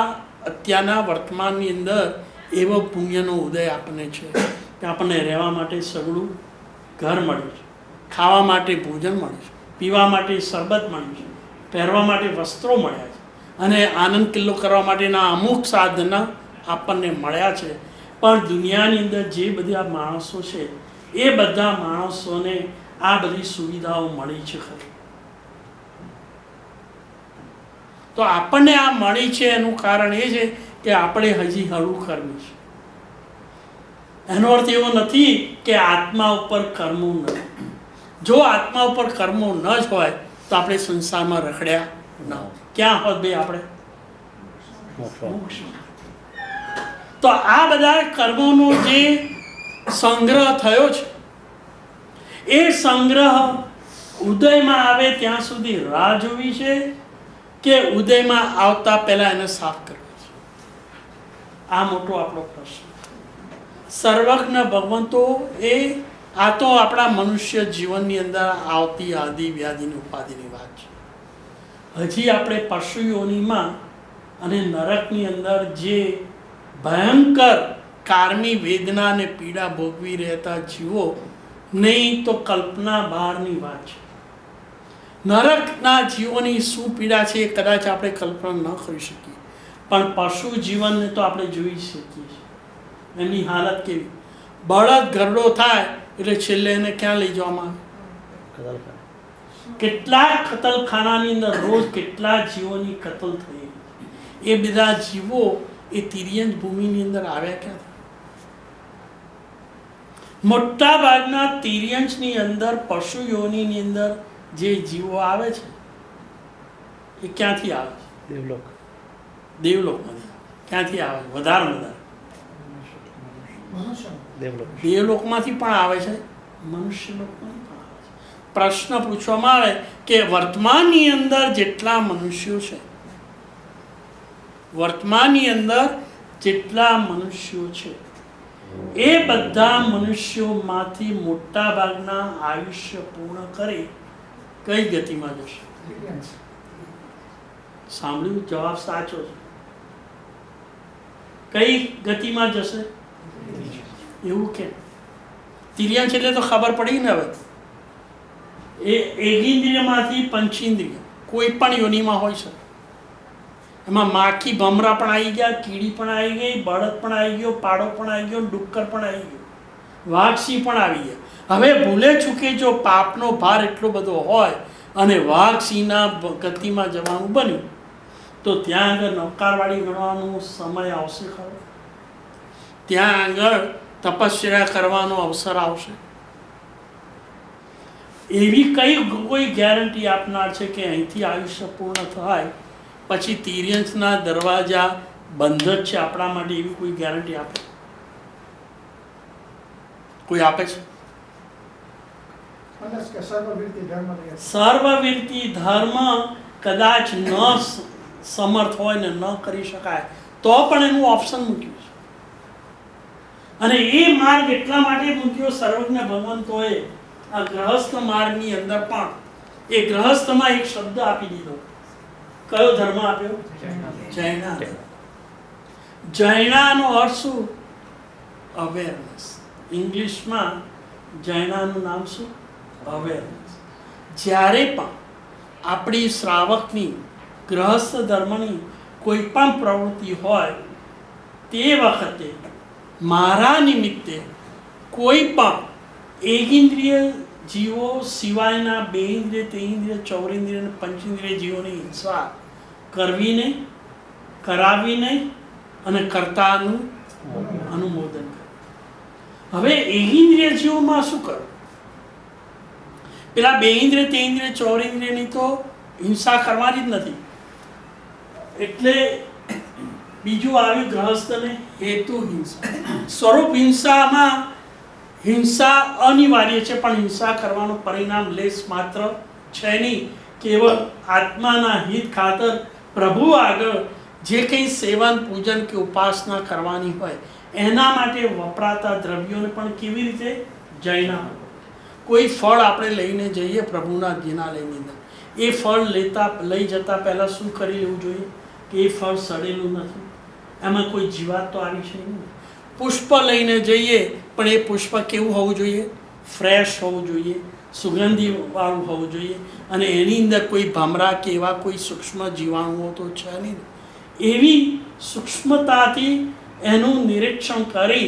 અત્યારના વર્તમાનની અંદર એવો પુણ્યનો ઉદય આપણને છે કે આપણને રહેવા માટે સગળું ઘર મળ્યું છે, ખાવા માટે ભોજન મળ્યું છે, પીવા માટે શરબત મળ્યું છે, પહેરવા માટે વસ્ત્રો મળ્યા છે, અને આનંદ કિલ્લો કરવા માટેના અમુક સાધન આપણને મળ્યા છે. પણ દુનિયાની અંદર જે બધા માણસો છે એ બધા માણસોને આ બધી સુવિધાઓ મળી છે ખરી? તો આપણને આ મળી છે એનું કારણ એ છે કે આપણે હજી હળવું કર્મી છે. એનો અર્થ એવો નથી કે આત્મા ઉપર કર્મો નથી. જો આત્મા ઉપર કર્મો ન જ હોય તો આપણે સંસારમાં રખડ્યા ન હોય. ક્યાં હોત ભાઈ આપણે? મોક્ષમાં. તો આ બધા કર્મોનો જે સંગ્રહ થયો છે એ સંગ્રહ ઉદયમાં આવે ત્યાં સુધી રાહ જોવી છે કે ઉદયમાં આવતા પહેલા એને સાફ કરવી છે? આ મોટો આપણો પ્રશ્ન. સર્વજ્ઞ ભગવંતો એ આ તો આપણા મનુષ્ય જીવનની અંદર આવતી આદિ વ્યાધિની ઉપાધિની વાત છે. હજી આપણે પશુ યોનિમાં અને નરકની અંદર જે ભયંકર કારમી વેદના અને પીડા ભોગવી રહેતા જીવો નહીં તો કલ્પના બહારની વાત છે. નરકના જીવોની શું પીડા છે એ કદાચ આપણે કલ્પના ન કરી શકીએ, પણ પશુ જીવનને તો આપણે જોઈ શકીએ છીએ. એમની હાલત કેવી? બળદ ગરડો થાય એટલે છેલ્લે એને ક્યાં લઈ જવામાં આવે? કેટલાક કતલખાનાની અંદર રોજ કેટલા જીવોની કતલ થઈ. એ બધા જીવો એ તિર્યંત ભૂમિની અંદર આવ્યા ક્યાંથી? મોટા ભાગના તિર્યંશની અંદર પશુ યોનિની અંદર જે જીવો આવે છે એ ક્યાંથી આવે છે? દેવલોક. દેવલોકમાંથી. ક્યાંથી આવે છે? વધારે દેવલોક. દેવલોકમાંથી પણ આવે છે, મનુષ્ય લોકમાંથી પણ આવે છે. પ્રશ્ન પૂછવામાં આવે કે વર્તમાનની અંદર જેટલા મનુષ્યો છે, વર્તમાનની અંદર જેટલા મનુષ્યો છે એ બધા મનુષ્યોમાંથી મોટા ભાગના આયુષ્ય પૂર્ણ કરી કઈ ગતિમાં જશે? સાંભળ્યું? જવાબ સાચો છે. કઈ ગતિમાં જશે? એવું કેમ? તિર્યંશ એટલે તો ખબર પડી ને. હવે એ એગેન્દ્રિયમાંથી પંચેન્દ્રિય કોઈ પણ યોનિમાં હોય છે. એમાં માખી ભમરા પણ આવી ગયા, કીડી પણ આવી ગઈ, બળદ પણ આવી ગયો, પાડો પણ આવી ગયો, ડુક્કર પણ આવી ગયો, વાઘસિંહ પણ આવી ગયા. હવે ભૂલે ચૂકે જો પાપનો ભાર એટલો બધો હોય અને વાઘસિંહના ગતિમાં જવાનું બન્યું તો ત્યાં આગળ નવકારવાળી ગણવાનો સમય આવશે ખરો? ત્યાં આગળ તપસ્યા કરવાનો અવસર આવશે? એવી કઈ કોઈ ગેરંટી આપનાર છે કે અહીંથી આયુષ્ય પૂર્ણ થાય પછી તિર્યંશના દરવાજા બંધ જ છે આપણા માટે? એવી કોઈ ગેરંટી આપે? કોઈ આપે છે? સર્વવીરતી ધર્મ કદાચ ન સમર્થ હોય ને ન કરી શકાય તો પણ એનું ઓપ્શન મૂક્યું છે. અને એ માર્ગ એટલા માટે મૂક્યો સર્વજ્ઞ ભગવંતોએ આ ગ્રહસ્થ માર્ગની અંદર પણ એ ગ્રહસ્થમાં એક શબ્દ આપી દીધો. કયો ધર્મ આપ્યો? જૈના. જૈનાનો અર્થ શું? અવેરનેસ. ઇંગ્લિશમાં જૈનાનું નામ શું? અવેરનેસ. જ્યારે પણ આપણી શ્રાવકની ગ્રહસ્થ ધર્મની કોઈ પણ પ્રવૃત્તિ હોય તે વખતે મારા નિમિત્તે કોઈ પણ એગેન્દ્રિય જીવો સિવાયના બે ઇન્દ્રિય, ત્રિઇન્દ્રિય, ચૌરેન્દ્રિય અને પંચેન્દ્રિય જીવોની હિંસા કરવી નહીં, કરાવવી નહીં અને કર્તાનું અનુમોદન કરવું. હવે એગેન્દ્રિય જીવોમાં શું કરવું? પેલા બે ઇન્દ્રિય, ત્રિઇન્દ્રિય, ચૌરેન્દ્રિયની તો હિંસા કરવાની જ નથી. એટલે બીજું આવ્યું ગ્રહસ્થને હેતુ હિંસા. સ્વરૂપ હિંસામાં હિંસા અનિવાર્ય છે, પણ હિંસા કરવાનું પરિણામ લેશ માત્ર છે નહીં. કેવળ આત્માના હિત ખાતર પ્રભુ આગળ જે કંઈ સેવન, પૂજન કે ઉપાસના કરવાની હોય એના માટે વપરાતા દ્રવ્યોને પણ કેવી રીતે? જૈના. કોઈ ફળ આપણે લઈને જઈએ પ્રભુના જિનાલયની અંદર, એ ફળ લઈ જતા પહેલાં શું કરી લેવું જોઈએ કે એ ફળ સડેલું નથી, એમાં કોઈ જીવાત તો આવી છે નહીં. પુષ્પ લઈને જઈએ પણ એ પુષ્પ કેવું હોવું જોઈએ? ફ્રેશ હોવું જોઈએ, સુગંધીવાળું હોવું જોઈએ, અને એની અંદર કોઈ ભમરા કે એવા કોઈ સૂક્ષ્મ જીવાણુઓ તો છે નહીં. એવી સૂક્ષ્મતાથી એનું નિરીક્ષણ કરી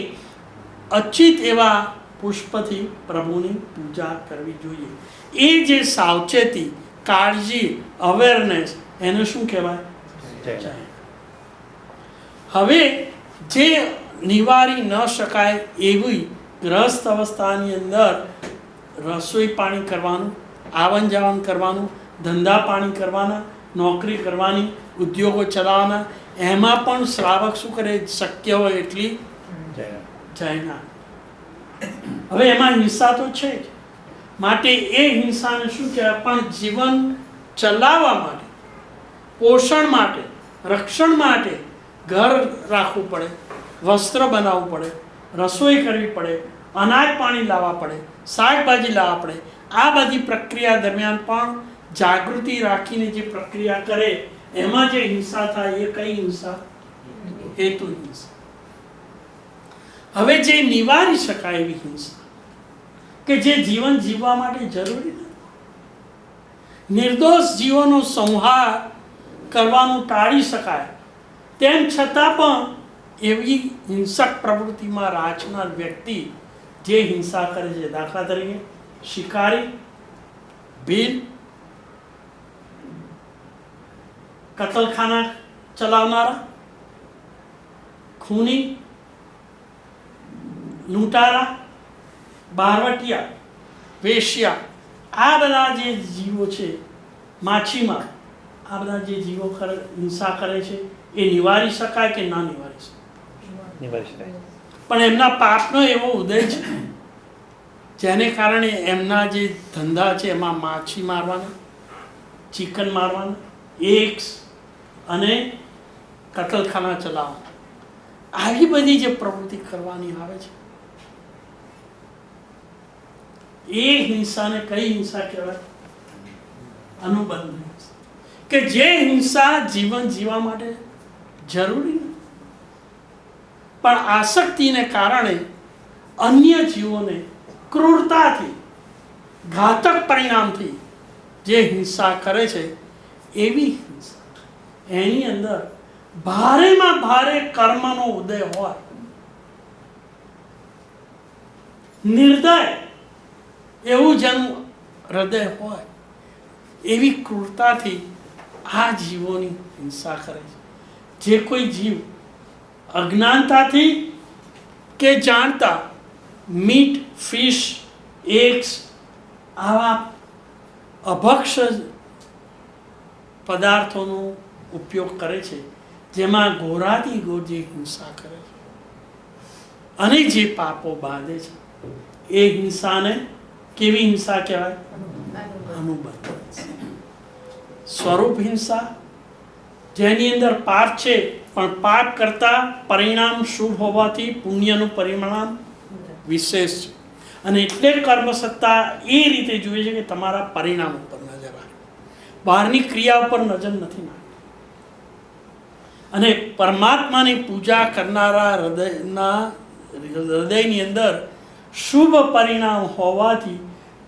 અચિત એવા પુષ્પથી પ્રભુની પૂજા કરવી જોઈએ. એ જે સાવચેતી, કાળજી, અવેરનેસ, એને શું કહેવાય? હવે જે નિવારી ન શકાય એવી ગ્રસ્ત અવસ્થાની અંદર રસોઈ પાણી કરવાનું, આવન જાવન કરવાનું, ધંધા પાણી કરવાના, નોકરી કરવાની, ઉદ્યોગો ચલાવવાના, એમાં પણ શ્રાવક શું કરે? શક્ય હોય એટલી જયના. હવે એમાં હિંસા તો છે જ, માટે એ હિંસાને શું કહેવાય? પણ જીવન ચલાવવા માટે, પોષણ માટે, રક્ષણ માટે ઘર રાખવું પડે, વસ્ત્ર બનાવવું પડે, રસોઈ કરવી પડે, અનાજ પાણી લાવવા પડે, શાકભાજી લાવવા પડે. આ બધી પ્રક્રિયા દરમિયાન પણ જાગૃતિ રાખીને જે પ્રક્રિયા કરે એમાં જે હિંસા થાય એ કઈ હિંસા? હેતુ હિંસા. હવે જે નિવારી શકાય એવી હિંસા કે જે જીવન જીવવા માટે જરૂરી નથી, નિર્દોષ જીવોનો સંહાર કરવાનું ટાળી શકાય, તેમ છતાં પણ એવી હિંસક પ્રવૃત્તિમાં રાચનાર વ્યક્તિ જે હિંસા કરે છે, દાખલા તરીકે શિકારી, ભીલ, કતલખાના ચલાવનારા, ખૂની, લૂંટારા, બારવટિયા, વેશ્યા, આ બધા જે જીવો છે, માછીમાર, આ બધા જે જીવો હિંસા કરે છે એ નિવારી શકાય કે ના નિવારી શકાય? નિવારી શકાય. પણ એમના પાપનો એવો ઉદય છે જેને કારણે એમના જે ધંધા છે એમાં માછી મારવાના, ચિકન મારવાના, એગ્સ અને કતલખાના ચલાવવાના, આવી બધી જે પ્રવૃત્તિ કરવાની આવે છે એ હિંસાને કઈ હિંસા કહેવાય? અનુબંધ હિંસા. કે જે હિંસા જીવન જીવવા માટે જરૂરી નથી, પણ આસક્તિને કારણે અન્ય જીવોને ક્રૂરતાથી, ઘાતક પરિણામથી જે હિંસા કરે છે એવી હિંસા. એની અંદર ભારેમાં ભારે કર્મનો ઉદય હોય, નિર્દય એવું જેનું હૃદય હોય, એવી ક્રૂરતાથી આ જીવોની હિંસા કરે છે. જે કોઈ જીવ અજ્ઞાનતાથી કે જાણતા મીટ, ફિશ, એગ્સ આવા અભક્ષ પદાર્થોનો ઉપયોગ કરે છે, જેમાં ગોરાથી ગોર જે હિંસા કરે છે અને જે પાપો બાંધે છે, એ હિંસાને કેવી હિંસા કહેવાય? અનુબંધ. સ્વરૂપ હિંસા, જેની અંદર પાપ છે પણ પાપ કરતા પરિણામ શુભ હોવાથી પુણ્યનું પરિણામ વિશેષ છે, અને એટલે કર્મસત્તા એ રીતે જોઈએ છે કે તમારા પરિણામ ઉપર નજર રાખે, બહારની ક્રિયા ઉપર નજર નથી નાખતી. અને પરમાત્માની પૂજા કરનારા હૃદયની અંદર શુભ પરિણામ હોવાથી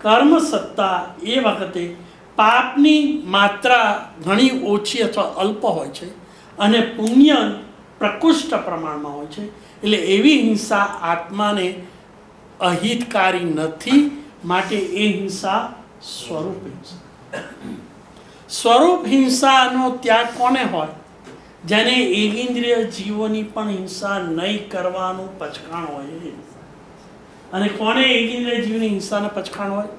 કર્મસત્તા એ વખતે પાપની માત્રા ઘણી ઓછી અથવા અલ્પ હોય છે અને પુણ્ય પ્રકૃષ્ટ પ્રમાણમાં હોય છે. એટલે એવી હિંસા આત્માને અહિતકારી નથી, માટે એ હિંસા સ્વરૂપ હિંસા. સ્વરૂપ હિંસાનો ત્યાગ કોને હોય? જેને એગેન્દ્રિય જીવોની પણ હિંસા નહીં કરવાનું પચકાણ હોય. અને કોને એગેન્દ્રિય જીવની હિંસાને પચકાણ હોય?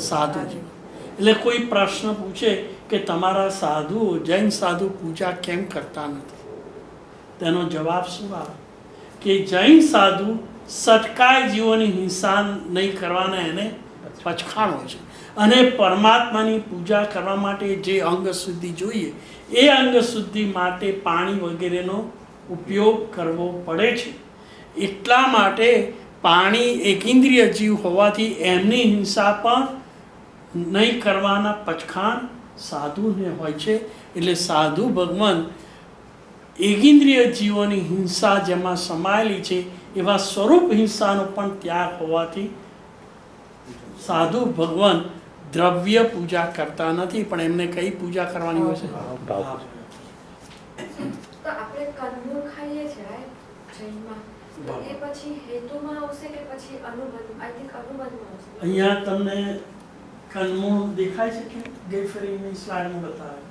સાધુ જીવ. એટલે કોઈ પ્રશ્ન પૂછે કે તમારા સાધુ, જૈન સાધુ પૂજા કેમ કરતા નથી? તેનો જવાબ શું આવે કે જૈન સાધુ સટકાય જીવોની હિંસા નહીં કરવાના એને પચખાણ હોય છે, અને પરમાત્માની પૂજા કરવા માટે જે અંગ શુદ્ધિ જોઈએ એ અંગ શુદ્ધિ માટે પાણી વગેરેનો ઉપયોગ કરવો પડે છે. એટલા માટે પાણી એકેન્દ્રિય જીવ હોવાથી એમની હિંસા પણ નહીં કરવાના પચખાણ સાધુને હોય છે. એટલે સાધુ ભગવાન એગેન્દ્રિય જીવોની હિંસા જેમાં સમાયેલી છે એવા સ્વરૂપ હિંસાનો પણ ત્યાગ હોવાથી સાધુ ભગવાન દ્રવ્ય પૂજા કરતા નથી, પણ એમને કઈ પૂજા કરવાની હોય છે? તો આપણે કંદમૂળ ખાઈએ છીએ રાઈટ જૈનમાં, તો એ પછી હેતુમાં આવશે કે પછી અનુબંધ? આઈ થિંક અનુબંધમાં આવશે. અહીંયા તમને કંદમૂળ દેખાય છે કે ગઈ ફરીની સ્લાઇડમાં બતાવે?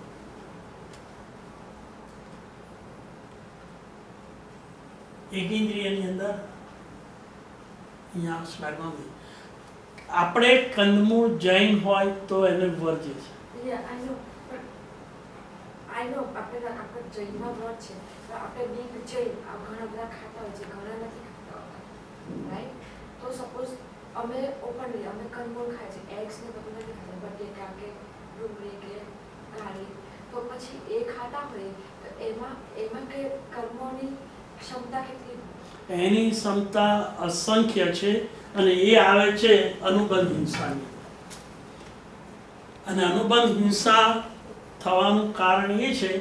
એક ઇન્દ્રિયની અંદર અહીંયા સ્લાઇડમાં આપણે કંદમૂળ જૈન હોય તો એને વર્જે છે. આઈ નો આપણે જૈનમાં વ્રત છે, તો આપણે બીગ જૈન ઘણા બધા ખાતા હોય છે, ઘણા નથી ખાતા હોતા રાઈટ. તો સપોઝ અમે ઓપનલી અમે કંદમૂળ ખાય છે, એગ્સ ને બધું નથી ખાતા, બટેટા કે ડુંગળી કે ગાર્લિક, તો પછી એ ખાતા હોય તો એમાં કે કર્મોની ક્ષમતા કેટલી? એની ક્ષમતા અસંખ્ય છે, અને એ આવે છે અનુબંધ હિંસાની. અને અનુબંધ હિંસા થવાનું કારણ એ છે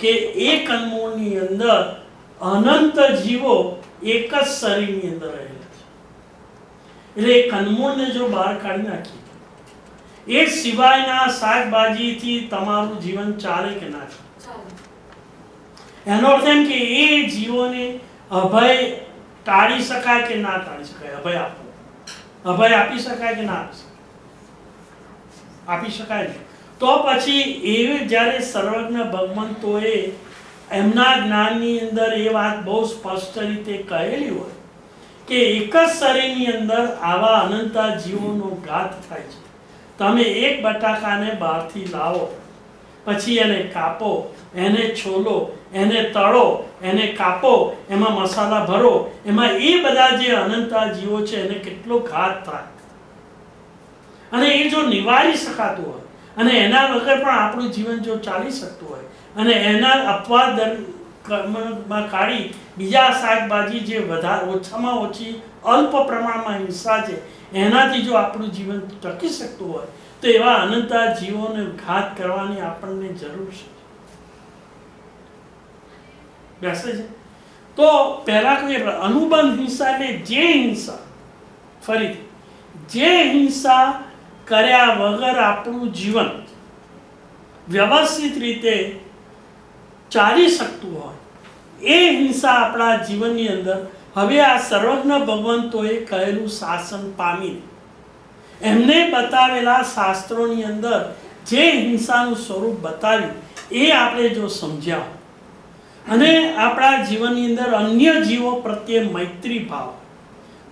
કે એ કંદમૂળની અંદર અનંત જીવો એક જ શરીરની અંદર રહેલા છે. એટલે એ કંદમૂળને જો બહાર કાઢી નાખીએ, એ સિવાયના શાકભાજીથી તમારું જીવન ચાલે કે ના ચાલે? એનો અર્થ એમ કે એ જીવોને અભય ટાળી શકાય કે ના ટાળી શકાય? અભય આપો, અભય આપી શકાય કે ના આપી શકાય? આપી શકાય ને. તો પછી એ જ્યારે સર્વજ્ઞ ભગવંતોએ એમના જ્ઞાનની અંદર એ વાત બહુ સ્પષ્ટ રીતે કહેલી હોય કે એક જ શરીરની અંદર આવા અનંતા જીવોનો ઘાત થાય છે. તમે એક બટાકાને બહારથી લાવો, પછી એને કાપો, એને છોલો, એને તળો, એને કાપો, એમાં મસાલા ભરો, એમાં એ બધા જે અનંતા જીવો છે એને કેટલો ઘાત થાય. અને એ જો નિવારી શકાતું હોય, અને એના વગર પણ આપણું જીવન જો ચાલી શકતું હોય, અને એના અપવાદ કર્મમાં કાઢી બીજા શાકભાજી જે વધારે ઓછામાં ઓછી અલ્પ પ્રમાણમાં હિંસા છે એનાથી જો આપણું જીવન ટકી શકતું હોય, તો એવા અનંતા જીવોને ઘાત કરવાની આપણને જરૂર છે. બેસે છે. તો પહેલા કહીએ અનુબંધ હિંસા એટલે જે હિંસા, ફરીથી જે હિંસા કર્યા વગર આપણું જીવન વ્યવસ્થિત રીતે ચાલી શકતું હોય, એ હિંસા આપણા જીવનની અંદર હવે આ સર્વજ્ઞ ભગવંતોએ કહેલું શાસન પામીને એમને બતાવેલા શાસ્ત્રોની અંદર જે હિંસાનું સ્વરૂપ બતાવ્યું એ આપણે જો સમજ્યા અને આપણા જીવનની અંદર અન્ય જીવો પ્રત્યે મૈત્રી ભાવ,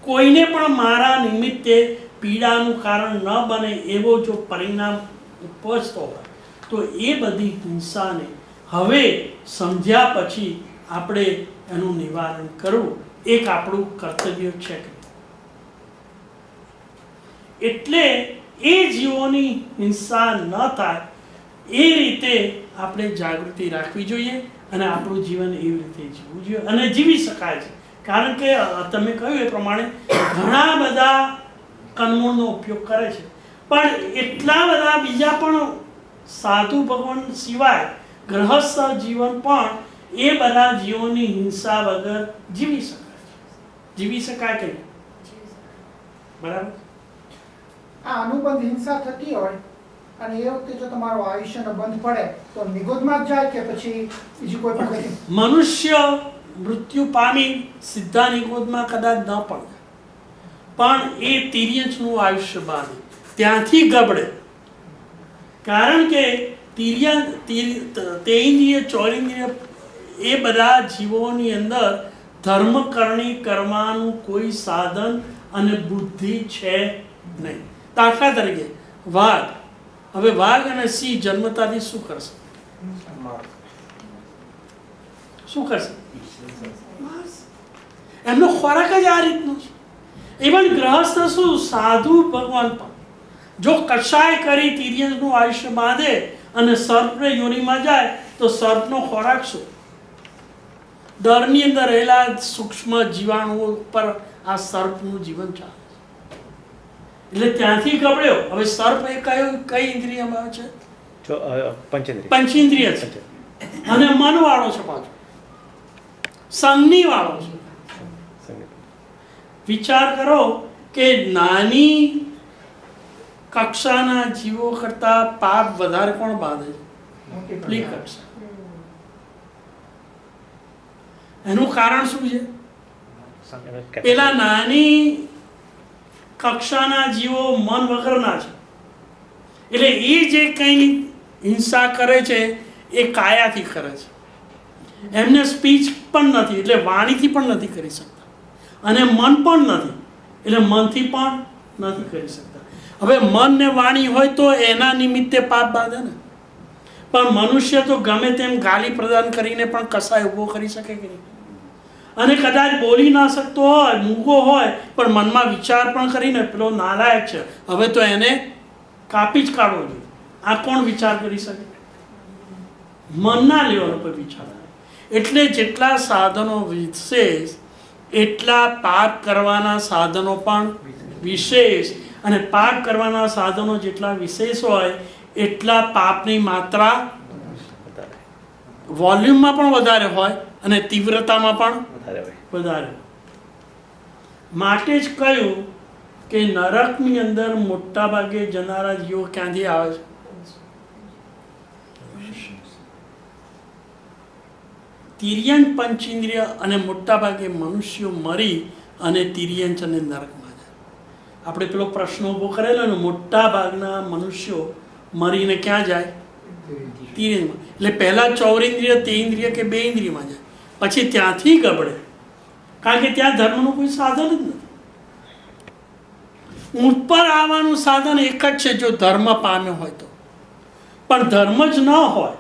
કોઈને પણ મારા નિમિત્તે પીડાનું કારણ ન બને એવો જો પરિણામ ઉપજતો હોય, તો એ બધી હિંસાને હવે સમજ્યા પછી આપણે એનું નિવારણ કરવું એક આપણું કર્તવ્ય છે. એટલે એ જીવોની હિંસા ન થાય એ રીતે આપણે જાગૃતિ રાખવી જોઈએ, અને આપણું જીવન એવી રીતે જીવવું જોઈએ, અને જીવી શકાય છે. કારણ કે તમે કહ્યું એ પ્રમાણે ઘણા બધા કંદમૂળનો ઉપયોગ કરે છે, પણ એટલા બધા બીજા પણ સાધુ ભગવાન સિવાય ગ્રહસ્થ જીવન પણ એ બધા જીવોની હિંસા વગર જીવી શકાય છે. જીવી શકાય કે નહીં? બરાબર. આ અનુબંધ હિંસા થતી હોય અને એ વખતે જો તમારો આયુષ્યનો બંધ પડે તો નિગોદમાં જ જાય કે પછી બીજી કોઈ પદ્ધતિ? મનુષ્ય મૃત્યુ પામી સીધા નિગોદમાં કદાચ ન પડે, પણ એ તિર્યંચનું આયુષ્ય બાંધે ત્યાંથી ગબડે. કારણ કે તેઇન્દ્રિય ચોરિન્દ્રિય એ બધા જીવોની અંદર ધર્મ કરણી કરવાનું કોઈ સાધન અને બુદ્ધિ છે નહીં. દાખલા તરીકે વાઘ, હવે વાઘ અને સિંહ જન્મતાથી શું કરશે? શું કરશે? એમનો ખોરાક જ આ રીતનો છે. ઇવન ગ્રહસ્થ શું, સાધુ ભગવાન પણ જો કશાય કરી તિર્યંચનું આયુષ્ય બાંધે અને સર્પને યોનિમાં જાય તો સર્પનો ખોરાક શું? દરની અંદર રહેલા સૂક્ષ્મ જીવાણુઓ પર આ સર્પનું જીવન ચાલે છે. એટલે ત્યાંથી ગબડ્યો. હવે સર્પ એ કઈ ઇન્દ્રિયમાં છે? પંચેન્દ્રિય છે, અને મન વાળો છે, પાછો સંજ્ઞી વાળો છે. વિચાર કરો કે નાની કક્ષાના જીવો કરતા પાપ વધારે કોણ બાંધે છે? મોટી ઉપલી કક્ષા. એનું કારણ શું છે? પેલા નાની કક્ષાના જીવો મન વગરના છે, એટલે એ જે કંઈ હિંસા કરે છે એ કાયાથી કરે છે. એમને સ્પીચ પણ નથી, એટલે વાણીથી પણ નથી કરી શકતા, અને મન પણ નથી, એટલે મનથી પણ નથી કરી શકતા. હવે મન ને વાણી હોય તો એના નિમિત્તે પાપ બાંધે ને, પણ મનુષ્ય તો ગમે તેમ ગાલી પ્રદાન કરીને પણ કસાય ઊભો કરી શકે કે નહીં? અને કદાચ બોલી ના શકતો હોય, મૂંગો હોય, પણ મનમાં વિચાર પણ કરીને પેલો નાલાયક છે, હવે તો એને કાપી જ કાઢવો જોઈએ. આ કોણ વિચાર કરી શકે? મનના લેવલ પર વિચાર. એટલે જેટલા સાધનો વિશેષ એટલા પાપ કરવાના સાધનો પણ વિશેષ, અને પાપ કરવાના સાધનો જેટલા વિશેષ હોય એટલા પાપની માત્રા વોલ્યુમમાં પણ વધારે હોય અને તીવ્રતામાં પણ વધારે. માટે જ કહ્યું કે નરકની અંદર મોટા ભાગે જનારા જીવો ક્યાંથી આવે છે? તિર્યન પંચેન્દ્રિય અને મોટા ભાગે મનુષ્યો મરી અને તિર્યંચ અને નરકમાં જાય. આપણે પેલો પ્રશ્ન ઊભો કરેલો ને, મોટા ભાગના મનુષ્યો મરીને ક્યાં જાય? તિર્યંચમાં. એટલે પહેલા ચૌરેન્દ્રિય, તેઇન્દ્રિય કે બે ઇન્દ્રિયમાં જાય, પછી ત્યાંથી ગબડે, કારણ કે ત્યાં ધર્મનું કોઈ સાધન જ નથી. ઉપર આવવાનું સાધન એક જ છે, જો ધર્મ પામ્યો હોય તો. પણ ધર્મ જ ન હોય,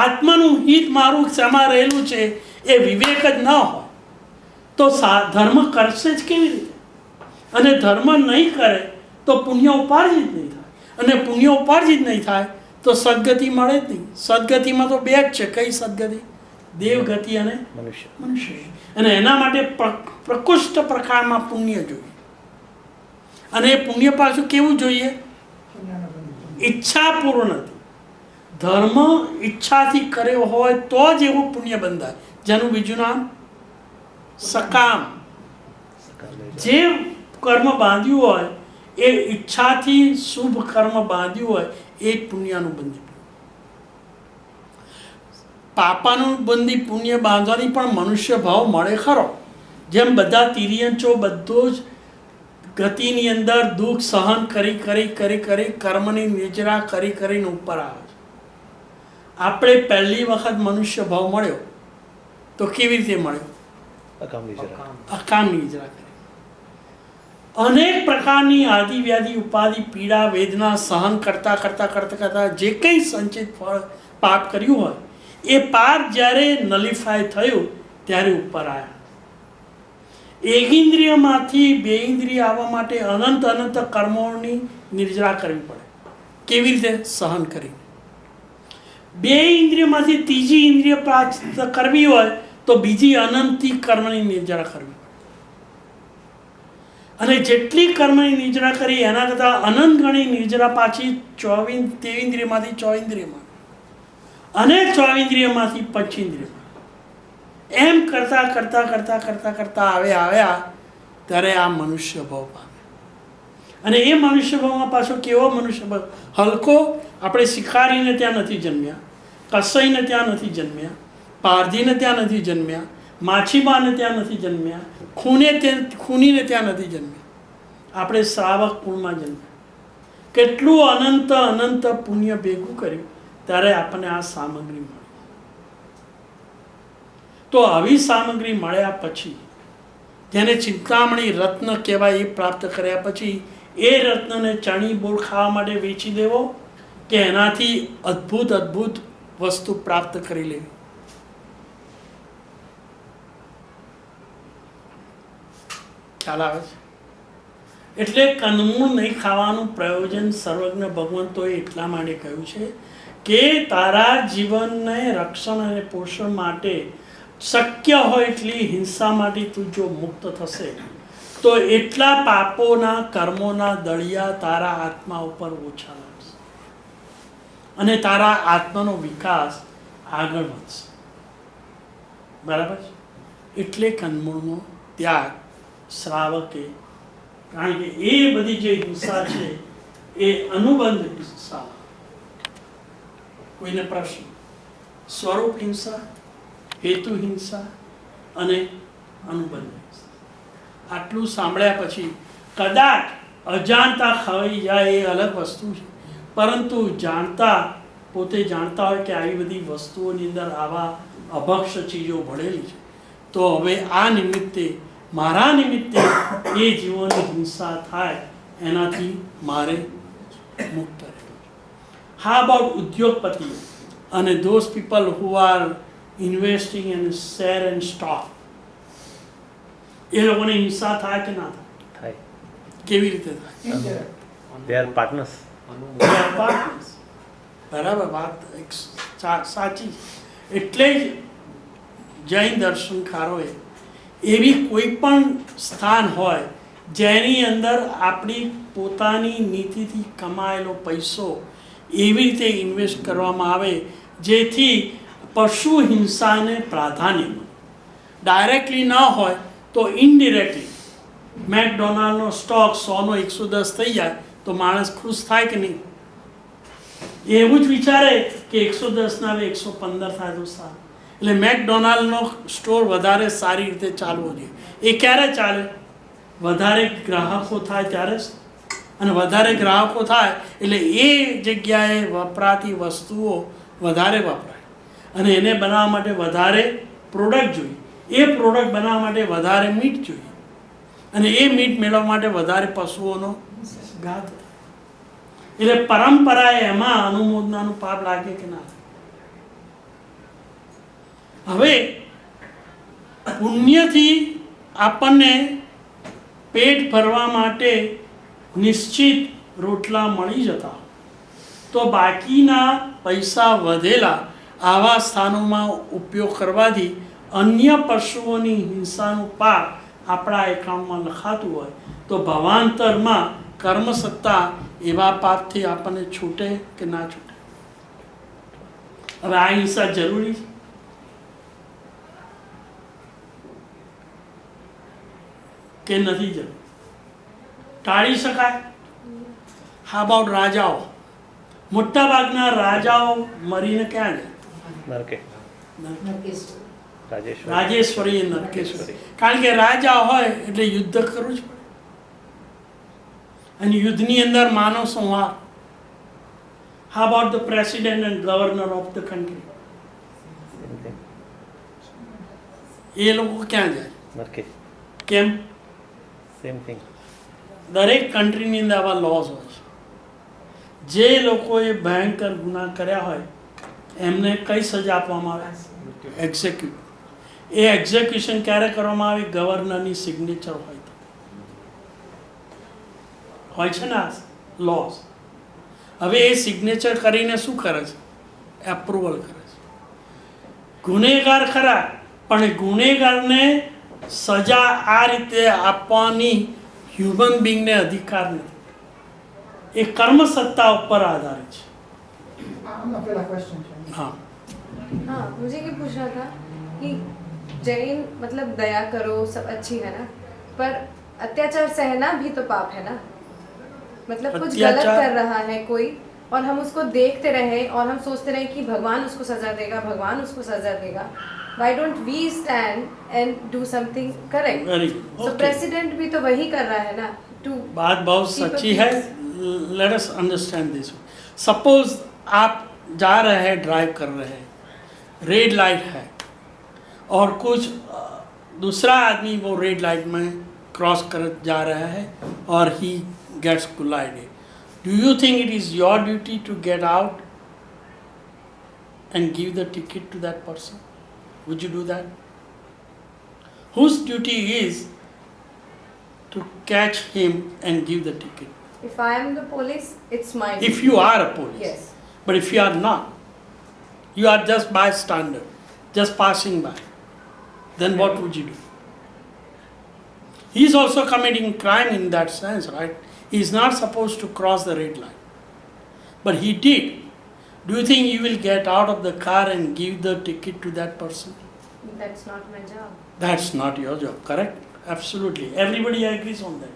આત્માનું હિત મારું શેમાં રહેલું છે એ વિવેક જ ન હોય, તો ધર્મ કરશે જ કેવી રીતે? અને ધર્મ નહીં કરે તો પુણ્ય ઉપાર્જિત નહીં થાય, અને પુણ્ય ઉપાર્જિત નહીં થાય તો સદગતિ મળે જ નહીં. સદગતિમાં તો બે જ છે. કઈ સદગતિ? દેવગતિ અને મનુષ્ય. અને એના માટે પ્રકૃષ્ટ પ્રકારમાં પુણ્ય જોઈએ. અને એ પુણ્ય પાછું કેવું જોઈએ? ઈચ્છાપૂર્ણ. ધર્મ ઈચ્છાથી કર્યો હોય તો જ એવું પુણ્ય બંધાય, જેનું બીજું નામ સકામ. જે કર્મ બાંધ્યું હોય એ ઈચ્છાથી શુભ કર્મ બાંધ્યું હોય એ જ પુણ્યનું બંધી. પાપાનું બંધી પુણ્ય બાંધવાની પણ મનુષ્ય ભાવ મળે ખરો. જેમ બધા તિર્યંચો બધો જ ગતિની અંદર દુઃખ સહન કરી કરી કરી કરી કર્મની નિજરા કરી કરીને ઉપર આવે છે. આપણે પહેલી વખત મનુષ્ય ભાવ મળ્યો તો કેવી રીતે મળ્યો? અકામ નિજરા કરી. અનેક પ્રકારની આદિ વ્યાધિ ઉપાધિ પીડા વેદના સહન કરતા કરતા કરતા કરતા જે કંઈ સંચિત ફળ પાપ કર્યું હોય એ પાપ જ્યારે નલિફાય થયું ત્યારે ઉપર આવ્યા. એક ઇન્દ્રિયમાંથી બે ઇન્દ્રિય આવવા માટે અનંત અનંત કર્મોની નિર્જરા કરવી પડે. કેવી રીતે? સહન કરી. બે ઇન્દ્રિયમાંથી ત્રીજી ઇન્દ્રિય પ્રાપ્ત કરવી હોય તો બીજી અનંતથી કર્મની નિર્જરા કરવી. અને જેટલી કર્મની નિર્જરા કરી એના કરતાં અનંત ગણી નિર્જરા પાછી તેવિન્દ્રિયમાંથી ચોઇન્દ્રિયમાં, અને ચોઇન્દ્રિયમાંથી પંચેન્દ્રિયમાં, એમ કરતા કરતા કરતા કરતા કરતા આવ્યા ત્યારે આ મનુષ્ય ભાવ પામે. અને એ મનુષ્ય ભાવમાં પાછો કેવો મનુષ્ય ભાવ? હલકો. આપણે શિકારીને ત્યાં નથી જન્મ્યા, કસાઈને ત્યાં નથી જન્મ્યા, પારધીને ત્યાં નથી જન્મ્યા, માછીમારને ત્યાં નથી જન્મ્યા, ખૂનીને ત્યાં નથી જન્મ્યા. આપણે શ્રાવક કુળમાં જન્મ્યા. કેટલું અનંત અનંત પુણ્ય ભેગું કર્યું ત્યારે આપણને આ સામગ્રી મળી. તો આવી સામગ્રી મળ્યા પછી, જેને ચિંતામણી રત્ન કહેવાય, એ પ્રાપ્ત કર્યા પછી એ રત્નને ચણી બોળ ખાવા માટે વેચી દેવો કે એનાથી અદ્ભુત અદ્ભુત વસ્તુ પ્રાપ્ત કરી લેવી? ખ્યાલ આવે છે? એટલે કંદમૂળ નહીં ખાવાનું પ્રયોજન સર્વજ્ઞ ભગવંતોએ એટલા માટે કહ્યું છે કે તારા જીવનને રક્ષણ અને પોષણ માટે શક્ય હોય એટલી હિંસામાંથી તું જો મુક્ત થશે તો એટલા પાપોના કર્મોના દળિયા તારા આત્મા ઉપર ઓછા લાગશે અને તારા આત્માનો વિકાસ આગળ વધશે. બરાબર છે? એટલે કંદમૂળનો ત્યાગ શ્રાવકે, કારણ કે એ બધી જે હિંસા છે એ અનુબંધ હિંસા. કોઈને પ્રશ્ન? સ્વરૂપ હિંસા, હેતુ હિંસા અને અનુબંધ હિંસા. આટલું સાંભળ્યા પછી કદાચ અજાણતા ખવાઈ જાય એ અલગ વસ્તુ છે, પરંતુ જાણતા પોતે જાણતા હોય કે આવી બધી વસ્તુઓની અંદર આવા અભક્ષ્ય ચીજો ભળેલી છે, તો હવે આ નિમિત્તે મારા નિમિત્તે એ જીવોની હિંસા થાય એનાથી મારે મુક્ત રહેવું. હા અબાઉટ ઉદ્યોગપતિઓ અને those people who are investing in share and stock, એ લોકોને હિંસા થાય કે ના થાય? કેવી રીતે થાય? Indirect. They are partners. They are partners. બરાબર, વાત એક સાચી છે. એટલે જ જૈન દર્શનકારોએ એવી કોઈ પણ સ્થાન હોય જેની અંદર આપણી પોતાની નીતિથી કમાયેલો પૈસો એવી રીતે ઇન્વેસ્ટ કરવામાં આવે જેથી પશુ હિંસાને પ્રાધાન્ય મળે. ડાયરેક્ટલી ન હોય તો ઇનડિરેક્ટલી મેકડોનાલ્ડનો સ્ટોક 100નો 110 થઈ જાય તો માણસ ખુશ થાય કે નહીં? એવું જ વિચારે કે 110ના 115 થાય તો સારું. એટલે મેકડોનાલ્ડનો સ્ટોર વધારે સારી રીતે ચાલવો જોઈએ. એ ક્યારે ચાલે? વધારે ગ્રાહકો થાય ત્યારે જ. અને વધારે ગ્રાહકો થાય એટલે એ જગ્યાએ વપરાતી વસ્તુઓ વધારે વપરાય અને એને બનાવવા માટે વધારે પ્રોડક્ટ જોઈએ. એ પ્રોડક્ટ બનાવવા માટે વધારે મીટ જોઈએ અને એ મીટ મેળવવા માટે વધારે પશુઓનો ઘાત. એટલે પરંપરાએ એમાં અનુમોદનાનું પાપ લાગે કે ના? હવે પુણ્યથી આપણને પેટ ભરવા માટે નિશ્ચિત રોટલા મળી જતા તો બાકીના પૈસા વધેલા આવા સ્થાનોમાં ઉપયોગ કરવાથી અન્ય પશુઓની હિંસાનું પાપ આપણા એકાઉન્ટમાં લખાતું હોય તો ભવાંતરમાં કર્મસત્તા એવા પાપથી આપણને છૂટે કે ના છૂટે? હવે આ હિંસા જરૂરી છે કે નથી જરૂર? ટાળી શકાય? હા અબાઉટ રાજાઓ? મોટાભાગના રાજાઓ મરીને ક્યાં જાય? નરકે. રાજેશ્વરી. રાજેશ્વરી, નરકેશ્વરી. કારણ કે રાજા હોય એટલે યુદ્ધ કરવું જ પડે અને યુદ્ધની અંદર માનવ સંહાર. હા about the president and governor of the country? Same thing. એ લોકો ક્યાં જાય? નરકે. કેમ? Same thing. દરેક કન્ટ્રીની અંદર આવા લોઝ હોય છે. જે લોકોએ ભયંકર ગુના કર્યા હોય એમને કઈ સજા આપવામાં આવે? એક્ઝિક્યુટ. એ એક્ઝિક્યુશન ક્યારે કરવામાં આવે? ગવર્નરની સિગ્નેચર હોય તો હોય છે ને આ લોઝ. હવે એ સિગ્નેચર કરીને શું કરે છે? એપ્રુવલ કરે છે. ગુનેગાર ખરા પણ ગુનેગારને સજા આ રીતે આપવાની હ્યુમન બીંગને અધિકાર નથી. એ કર્મ સત્તા ઉપર આધારિત છે. આમનો પેલા ક્વેશ્ચન છે. हाँ हाँ, मुझे ये पूछना था कि जैन मतलब दया करो सब अच्छी है ना, पर अत्याचार सहना भी तो पाप है ना. मतलब कुछ गलत अत्याचार- कर रहा है कोई और हम उसको देखते रहे और हम सोचते रहे कि भगवान उसको सजा देगा, भगवान उसको सजा देगा. Why don't we stand and do something correct? Very So good. president भी तो वही कर रहा है ना, to बात बहुत Keep a सच्ची है. Let us understand this. Suppose आप जा रहे हैं, ड्राइव कर रहे हैं, रेड लाइट है और कुछ दूसरा आदमी वो रेड लाइट में क्रॉस कर जा रहा है और he gets collided. Do you think it is your duty to get out and give the ticket to that person? Would you do that? Whose duty is to catch him and give the ticket? if I am the police, it's my If you are a police. yes. But if you are not, you are just bystander, just passing by, then what would you do? He is also committing crime in that sense, right? He is not supposed to cross the red line. But he did. Do you think you will get out of the car and give the ticket to that person? That's not my job. That's not your job, correct? Absolutely. Everybody agrees on that.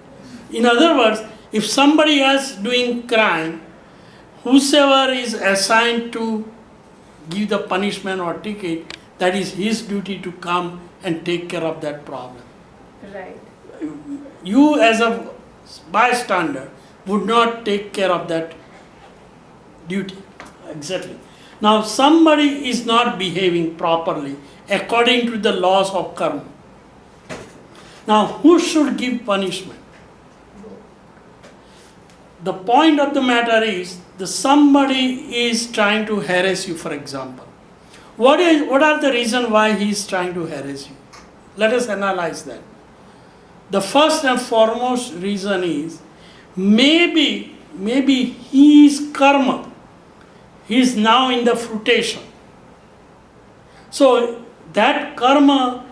In other words, If somebody else doing crime, whosoever is assigned to give the punishment or ticket, that is his duty to come and take care of that problem. Right. You as a bystander would not take care of that duty. Exactly. Now somebody is not behaving properly according to the laws of karma. Now who should give punishment? The point of the matter is, the somebody is trying to harass you, for example. What are the reasons why he is trying to harass you? Let us analyze that. The first and foremost reason is, maybe his karma, he is now in the fruition. So that karma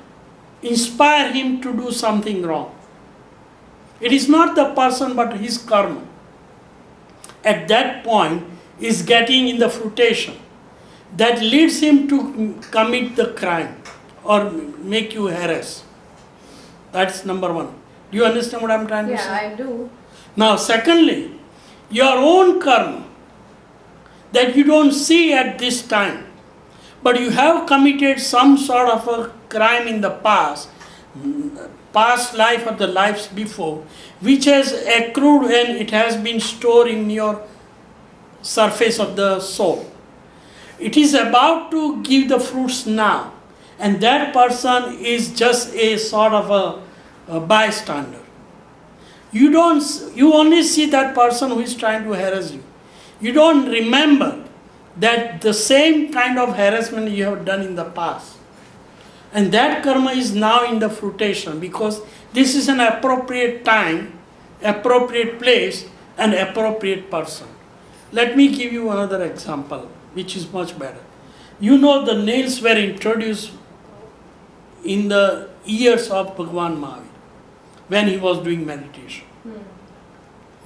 inspire him to do something wrong. It is not the person but his karma. At that point is getting in the fruition that leads him to commit the crime or make you harass. That's number one. Do you understand what I'm trying to say? Yeah, I do. Now, secondly, your own karma that you don't see at this time, but you have committed some sort of a crime in the past life or the lives before, which has accrued and it has been stored in your surface of the soul. It is about to give the fruits now, and that person is just a sort of a bystander. You only see that person who is trying to harass you. You don't remember that the same kind of harassment you have done in the past. And that karma is now in the fruition, because this is an appropriate time, appropriate place, and appropriate person. Let me give you another example, which is much better. You know, the nails were introduced in the ears of Bhagwan Mahavir when he was doing meditation.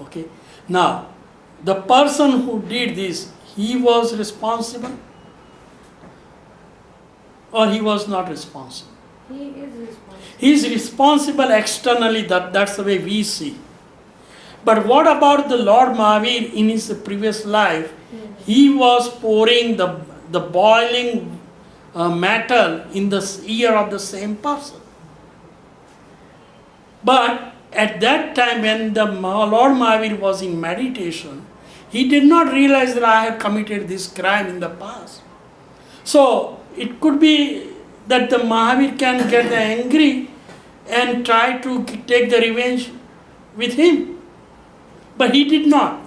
Okay. Now, the person who did this, he was responsible or he was not responsible? He is responsible. He is responsible externally, that's the way we see. But what about the Lord Mahavir in his previous life? He was pouring the boiling metal in the ear of the same person. But at that time when the Lord Mahavir was in meditation, he did not realize that I had committed this crime in the past. So it could be that the Mahavir can get angry and try to take the revenge with him. But he did not.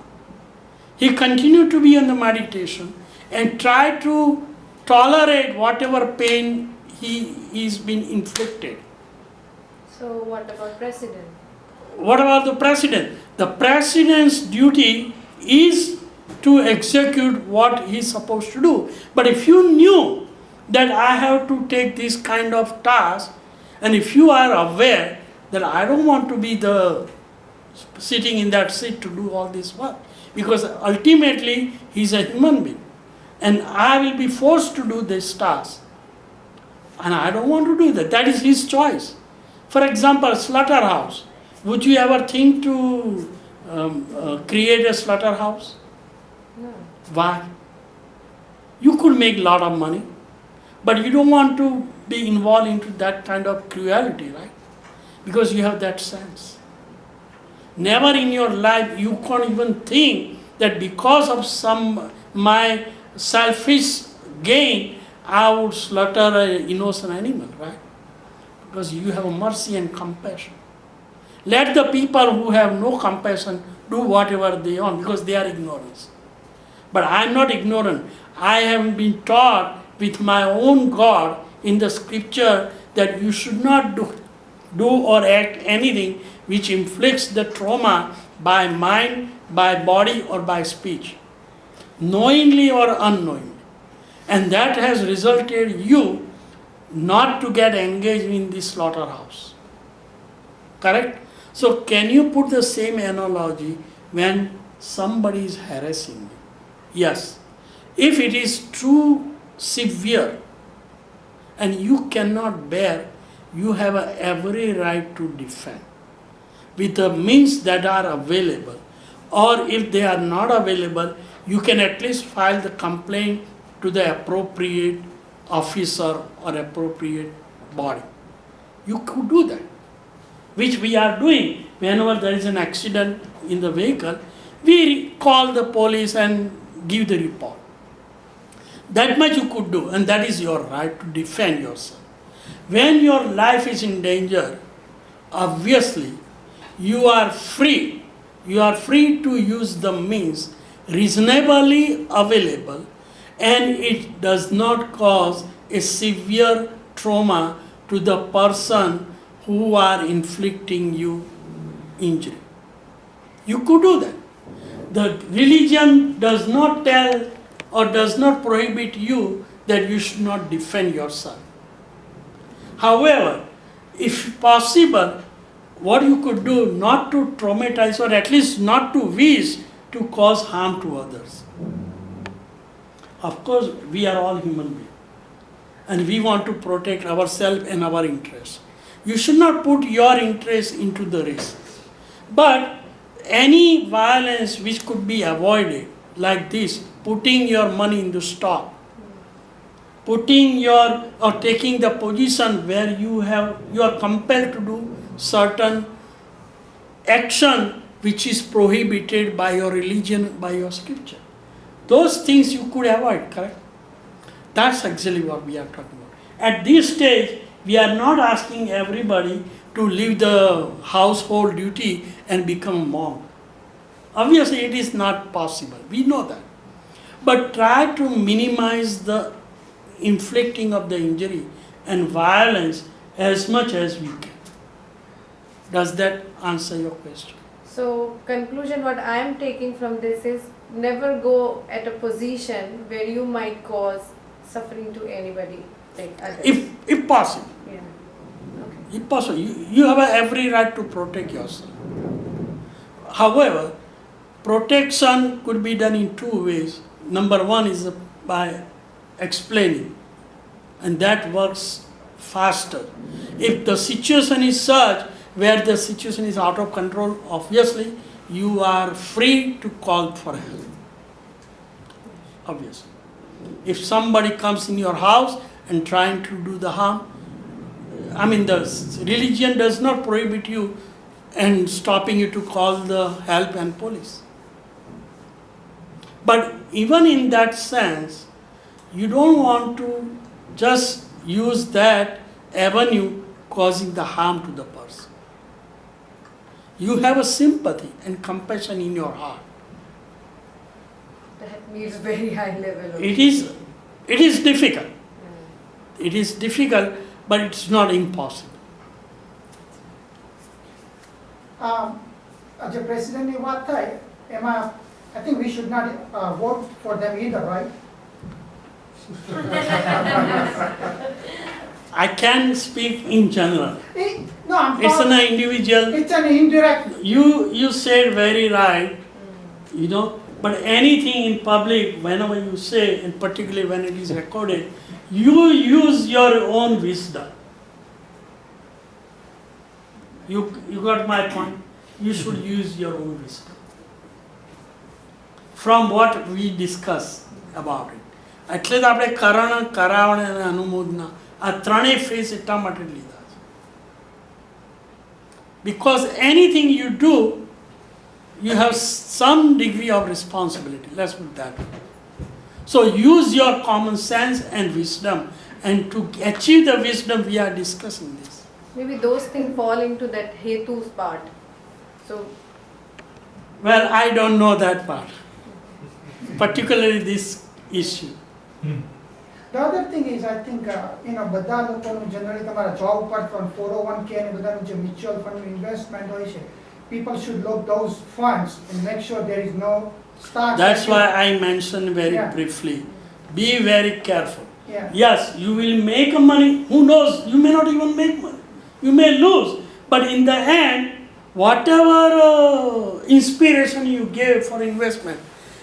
He continued to be on the meditation and tried to tolerate whatever pain he's been inflicted. So what about president? What about the president? The president's duty is to execute what he's supposed to do. But if you knew that I have to take this kind of task, and if you are aware that I don't want to be sitting in that seat to do all this work, because ultimately he's a human being and I will be forced to do this task, and I don't want to do that. That is his choice. For example, slaughterhouse. Would you ever think to create a slaughterhouse? No. Why? You could make a lot of money, but you don't want to be involved into that kind of cruelty, right? Because you have that sense. Never in your life you can't even think that because of my selfish gain, I would slaughter an innocent animal, right? Because you have mercy and compassion. Let the people who have no compassion do whatever they want, because they are ignorant. But I am not ignorant. I have been taught with my own God in the scripture that you should not do or act anything which inflicts the trauma by mind, by body, or by speech, knowingly or unknowingly. And that has resulted you not to get engaged in this slaughterhouse. Correct? So can you put the same analogy when somebody is harassing you? Yes. If it is too severe and you cannot bear, you have every right to defend. with the means that are available, or if they are not available, you can at least file the complaint to the appropriate officer or appropriate body. You could do that, which we are doing. Whenever there is an accident in the vehicle, we call the police and give the report. That much you could do, and that is your right to defend yourself. When your life is in danger, obviously you are free. You are free to use the means reasonably available, and it does not cause a severe trauma to the person who are inflicting you injury. You could do that. The religion does not tell or does not prohibit you that you should not defend yourself. However, if possible, what you could do not to traumatize or at least not to wish to cause harm to others. Of course, we are all human beings and we want to protect ourselves and our interests. You should not put your interests into the risk. But any violence which could be avoided, like this, putting your money in the stock, putting your or taking the position where you are compelled to do certain action which is prohibited by your religion, by your scripture. Those things you could avoid, correct? That's actually what we are talking about. At this stage, we are not asking everybody to leave the household duty and become a monk. Obviously, it is not possible. We know that. But try to minimize the inflicting of the injury and violence as much as we can. Does that answer your question? So, conclusion what I am taking from this is never go at a position where you might cause suffering to anybody, like others. If possible. Yeah. Okay. If possible. You have every right to protect yourself. However, protection could be done in two ways. Number one is by explaining, and that works faster. If the situation is such where the situation is out of control, obviously you are free to call for help. Obviously. If somebody comes in your house and trying to do the harm, the religion does not prohibit you and stopping you to call the help and police. But even in that sense, you don't want to just use that avenue causing the harm to the person. You have a sympathy and compassion in your heart. That means very high level of It is difficult. It is difficult, but it's not impossible. જે પ્રેસિડેન્ટની વાત થાય એમાં I think we should not vote for them either, right? I can speak in general. No, It's an individual. It's an indirect. You said very right, but anything in public, whenever you say, and particularly when it is recorded, you use your own wisdom. You got my point? You should use your own wisdom. From what we discuss about it. એટલે જ આપણે કરણ કરાવણ અને અનુમોદના આ ત્રણેય phase એટલા માટે લીધા છે. Because anything you do, you have some degree of responsibility. Let's put that way. So use your common sense and wisdom, and to achieve the wisdom we are discussing this. maybe those things fall into that hetu's part. So, Well, I don't know that part, particularly this issue. The other thing is, I think, બધા લોકોનું generally તમારા job પર from 401k અને બધાનું જે mutual fund investment હોય છે, people should look those funds and make sure there is no stock. That's why I mentioned very Yeah. briefly. Be very careful. Yeah. Yes, you will make money. Who knows? You may not even make money. You may lose. But in the end, whatever inspiration you gave for investment,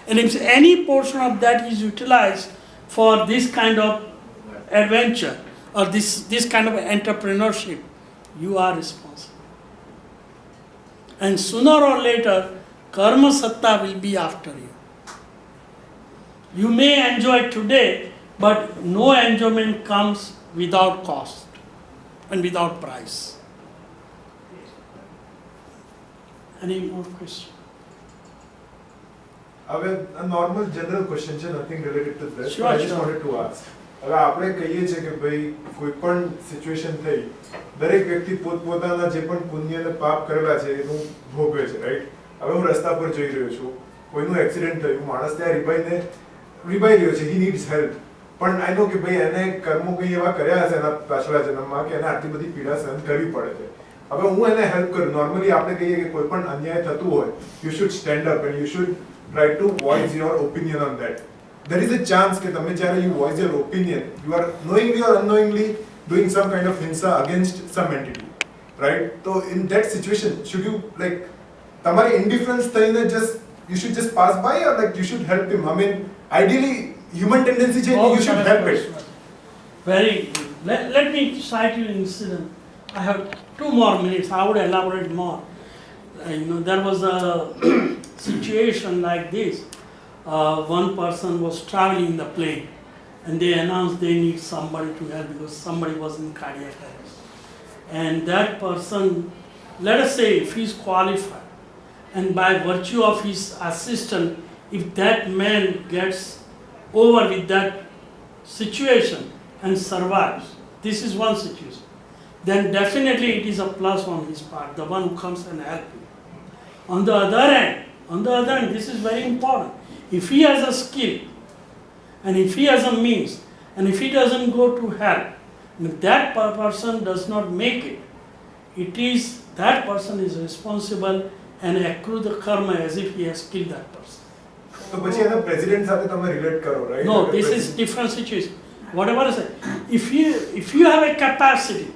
and if any portion of that is utilized for this kind of adventure or this kind of entrepreneurship, you are responsible. And sooner or later, karma satta will be after you. You may enjoy today, but no enjoyment comes without cost and without price. Any more questions? હવે a normal general question છે, nothing related to this. Sure, I just sure. wanted to ask. હવે આપણે કહીએ છીએ કે ભાઈ કોઈ પણ સિચ્યુએશન થઈ, દરેક વ્યક્તિ પોતપોતાના જે પણ પુણ્ય અને પાપ કરેલા છે એનું ભોગવે છે, રાઈટ? હવે હું રસ્તા પર જઈ રહ્યો છું, કોઈનું એક્સિડન્ટ થયું, માણસ ત્યાં રીબાઈ રહ્યો છે, હી નીડ્સ હેલ્પ, પણ આઈ નો કે ભાઈ એને કર્મો કંઈ એવા કર્યા હશે એના પાછલા જન્મમાં કે એને આટલી બધી પીડા સહન કરવી પડે છે. હવે હું એને હેલ્પ કરું. નોર્મલી આપણે કહીએ કે કોઈ પણ અન્યાય થતું હોય, you should stand up and you should try to voice your opinion on that. There is a chance that you voice your opinion, you are knowingly or unknowingly doing some kind of hinsa against some entity, right? So in that situation, should you like, tamari indifference thayne just, you should just pass by or like you should help him? I mean, ideally, human tendency is you should help it. Very good. Let me cite you an incident. I have 2 more minutes. I would elaborate more. There was a situation like this. One person was traveling in the plane and they announced they need somebody to help because somebody was in cardiac arrest. And that person, let us say if he's qualified and by virtue of his assistant, if that man gets over with that situation and survives, this is one situation, then definitely it is a plus on his part, the one who comes and helps you. On the other hand, this is very important. If he has a skill, and if he has a means, and if he doesn't go to help, and if that person does not make it, it is that person is responsible and accrue the karma as if he has killed that person. તો પછી એના president સાથે તમે relate કરો, right? No, this is different situation. Whatever I say, if you have a capacity,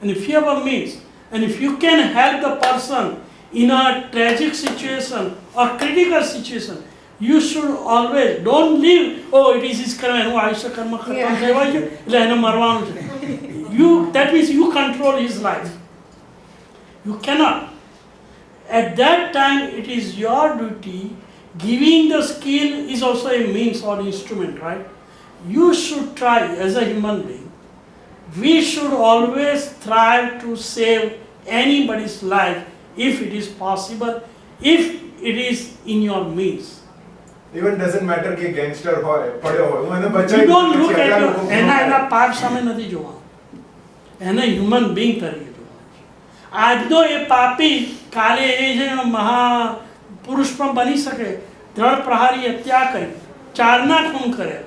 and if you have a means, and if you can help the person in a tragic situation or critical situation, you should always don't leave, oh it is his karma, હું આયુષ્ય કર્મ ખતમ થવા છે એટલે એને મરવાનું છે. That means you control his life. You cannot. At that time it is your duty. Giving the skill is also a means or instrument, right? You should try as a human being. We should always strive to save anybody's life if it is possible, if it is in your means. Even doesn't matter કે gangster હોય, પડ્યો હોય, હું એને You બચાવી don't look પછી at આટલા your, લોકો એના પાપ સામે નથી જોવાનું, એને હ્યુમન બિંગ તરીકે જોવાનું છે. આજનો એ પાપી કાલે એ જે મહાપુરુષ પણ બની શકે. દ્રઢ પ્રહારી હત્યા કરી, 4ના ખૂન કર્યા,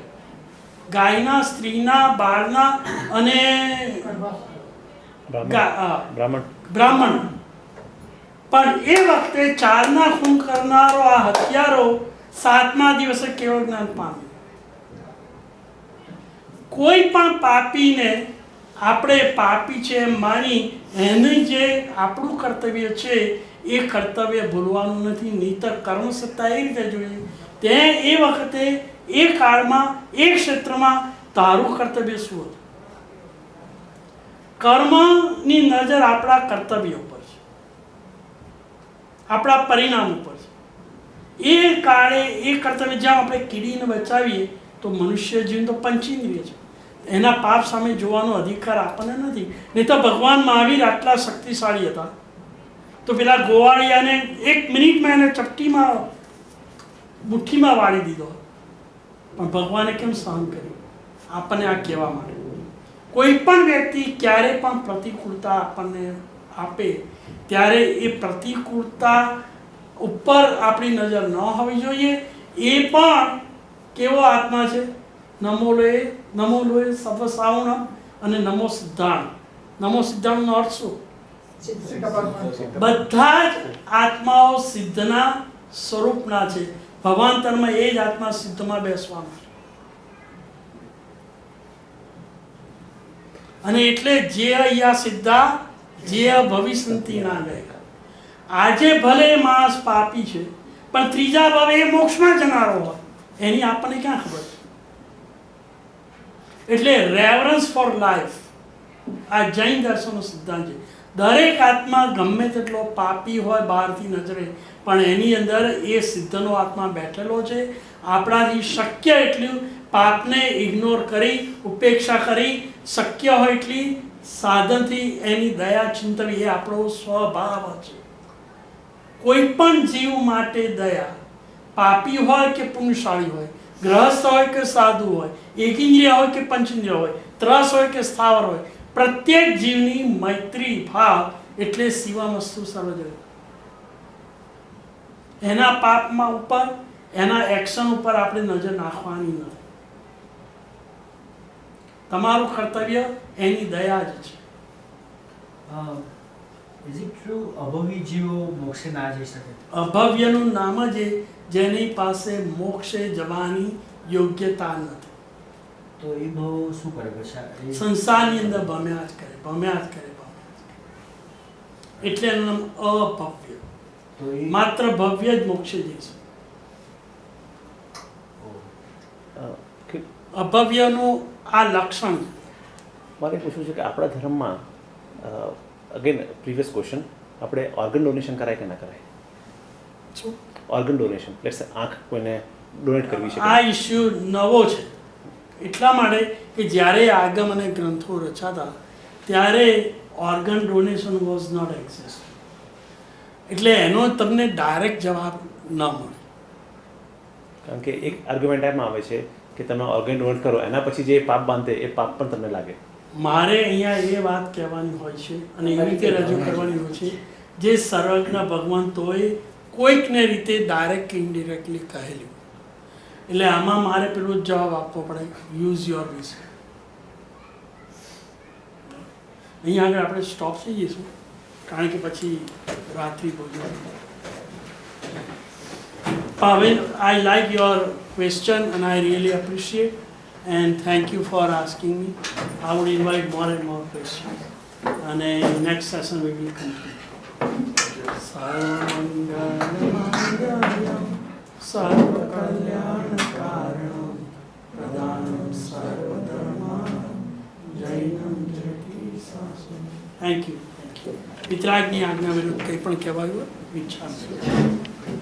ગાયના, સ્ત્રીના, બાળના અને બ્રાહ્મણ. પણ એ વખતે 4ના ખૂન કરનારો આ હત્યારો 7મા દિવસે કેવળ જ્ઞાન પામ્યો. કોઈ પણ પાપીને આપણે પાપી છે એમ માની એને જે આપણું કર્તવ્ય છે એ કર્તવ્ય ભૂલવાનું નથી. નહીંતર કર્મ સત્તા એ રીતે જોઈએ, તે એ વખતે એ કાળમાં એ ક્ષેત્રમાં તારું કર્તવ્ય શું હતું. કર્મની નજર આપણા કર્તવ્ય ઉપર છે, આપણા પરિણામ ઉપર છે. એ કાળે એ કર્તવ્ય જ્યાં આપણે કીડીને બચાવીએ તો મનુષ્ય જીવન તો પંચેન્દ્રિય છે, એના પાપ સામે જોવાનો અધિકાર આપણને નથી. નહીં તો ભગવાન મહાવીર આટલા શક્તિશાળી હતા તો પેલા ગોવાળિયાને 1 મિનિટમાં એને ચપટીમાં મુઠ્ઠીમાં વાળી દીધો, પણ ભગવાને કેમ સહન કર્યું? આપણને આ કહેવા માટે કોઈ પણ વ્યક્તિ ક્યારે પણ પ્રતિકૂળતા આપણને આપે ત્યારે એ પ્રતિકૂળતા ઉપર આપણી નજર ન હોવી જોઈએ. એ પણ કેવો આત્મા છે? નમો લોએ સર્વ સાવણમ અને નમો સિદ્ધાણ. નમો સિદ્ધાણનો અર્થ શું? બધા જ આત્માઓ સિદ્ધના સ્વરૂપના છે. ભવાંતરમાં એ જ આત્મા સિદ્ધમાં બેસવાનો છે. અને એટલે જે અહીંયા સિદ્ધા જે ભવિષ્યંતિ ના ગયા. આજે ભલે માણસ પાપી છે પણ ત્રીજા ભાવે એ મોક્ષમાં જનારો હોય એની આપણને ક્યાં ખબર છે? એટલે રેવરન્સ ફોર લાઈફ આ જૈન દર્શનનો સિદ્ધાંત છે. દરેક આત્મા ગમે તેટલો પાપી હોય બહારથી નજરે, પણ એની અંદર એ સિદ્ધનો આત્મા બેઠેલો છે. આપણાથી શક્ય એટલું પાપને ઇગ્નોર કરી, ઉપેક્ષા કરી, શક્ય હોય એટલી સાધનથી એની દયા ચિંતવી એ આપણો સ્વભાવ છે. કોઈ પણ જીવ માટે દયા, પાપી હોય કે પુણ્યશાળી હોય, ગ્રહસ્થ હોય કે સાધુ હોય, એકેન્દ્રિય હોય કે પંચેન્દ્રિય હોય, ત્રસ હોય કે સ્થાવર હોય, પ્રત્યેક જીવની મૈત્રી ભાવ એટલે શિવમસ્તુ સર્વજન. એના પાપમાં ઉપર, એના એક્શન ઉપર આપણે નજર નાખવાની નથી. તમારું કર્તવ્ય એની દયા જ છે. ઇઝ ઇટ ટ્રુ અભવી જીવો મોક્ષે ના જઈ શકે? અભવ્યનું નામ જ એ જેની પાસે મોક્ષે જવાની યોગ્યતા નથી. તો એ બહુ શું કરે પછી? સંસારની અંદર ભમ્યા જ કરે, ભમ્યા જ કરે, ભમ્યા જ કરે. એટલે એનું નામ અભવ્ય. તો એ માત્ર ભવ્ય જ મોક્ષે જઈશું. અભવ્યનું આ લક્ષણ છે. મારે પૂછવું છે કે આપણા ધર્મમાં અગેન પ્રીવિયસ ક્વેશ્ચન, આપણે ઓર્ગન ડોનેશન કરાય કે ના કરાય? શું? ઓર્ગન ડોનેશન, લેટ્સ સે આંખ કોઈને ડોનેટ કરવી છે. આ ઇસ્યુ નવો છે એટલા માટે કે જ્યારે આગમ અને ગ્રંથો રચાતા ત્યારે organ donation was not exist. એટલે એનો તમને ડાયરેક્ટ જવાબ ન મળે. કારણ કે એક આર્ગ્યુમેન્ટ એમ આવે છે કે તમે ઓર્ગન ડોનેટ કરો એના પછી જે પાપ બાંધે એ પાપ પણ તમને લાગે. મારે અહીંયા એ વાત કહેવાની હોય છે અને એવી રીતે રજૂ કરવાની હોય છે જે સર્વજ્ઞ ભગવંતોએ કોઈકને રીતે ડાયરેક્ટ કે ઇનડિરેક્ટલી કહેલું. એટલે આમાં મારે પેલો જવાબ આપવો પડે, યુઝ યોર વિઝ. અહીંયા આગળ આપણે સ્ટોપ થઈ જઈશું કારણ કે પછી રાત્રિ ભોજન. Pavel, I like your question and I really appreciate and thank you for asking me. I would invite more and more questions and next session we will continue. Sarvangamangalyam sarvakalyanakaranam pradhanam sarvadharmanam jainam jati sasam. Thank you. વિતરાગની આજ્ઞા વિરુદ્ધ કંઈ પણ કહેવાયું વિચાર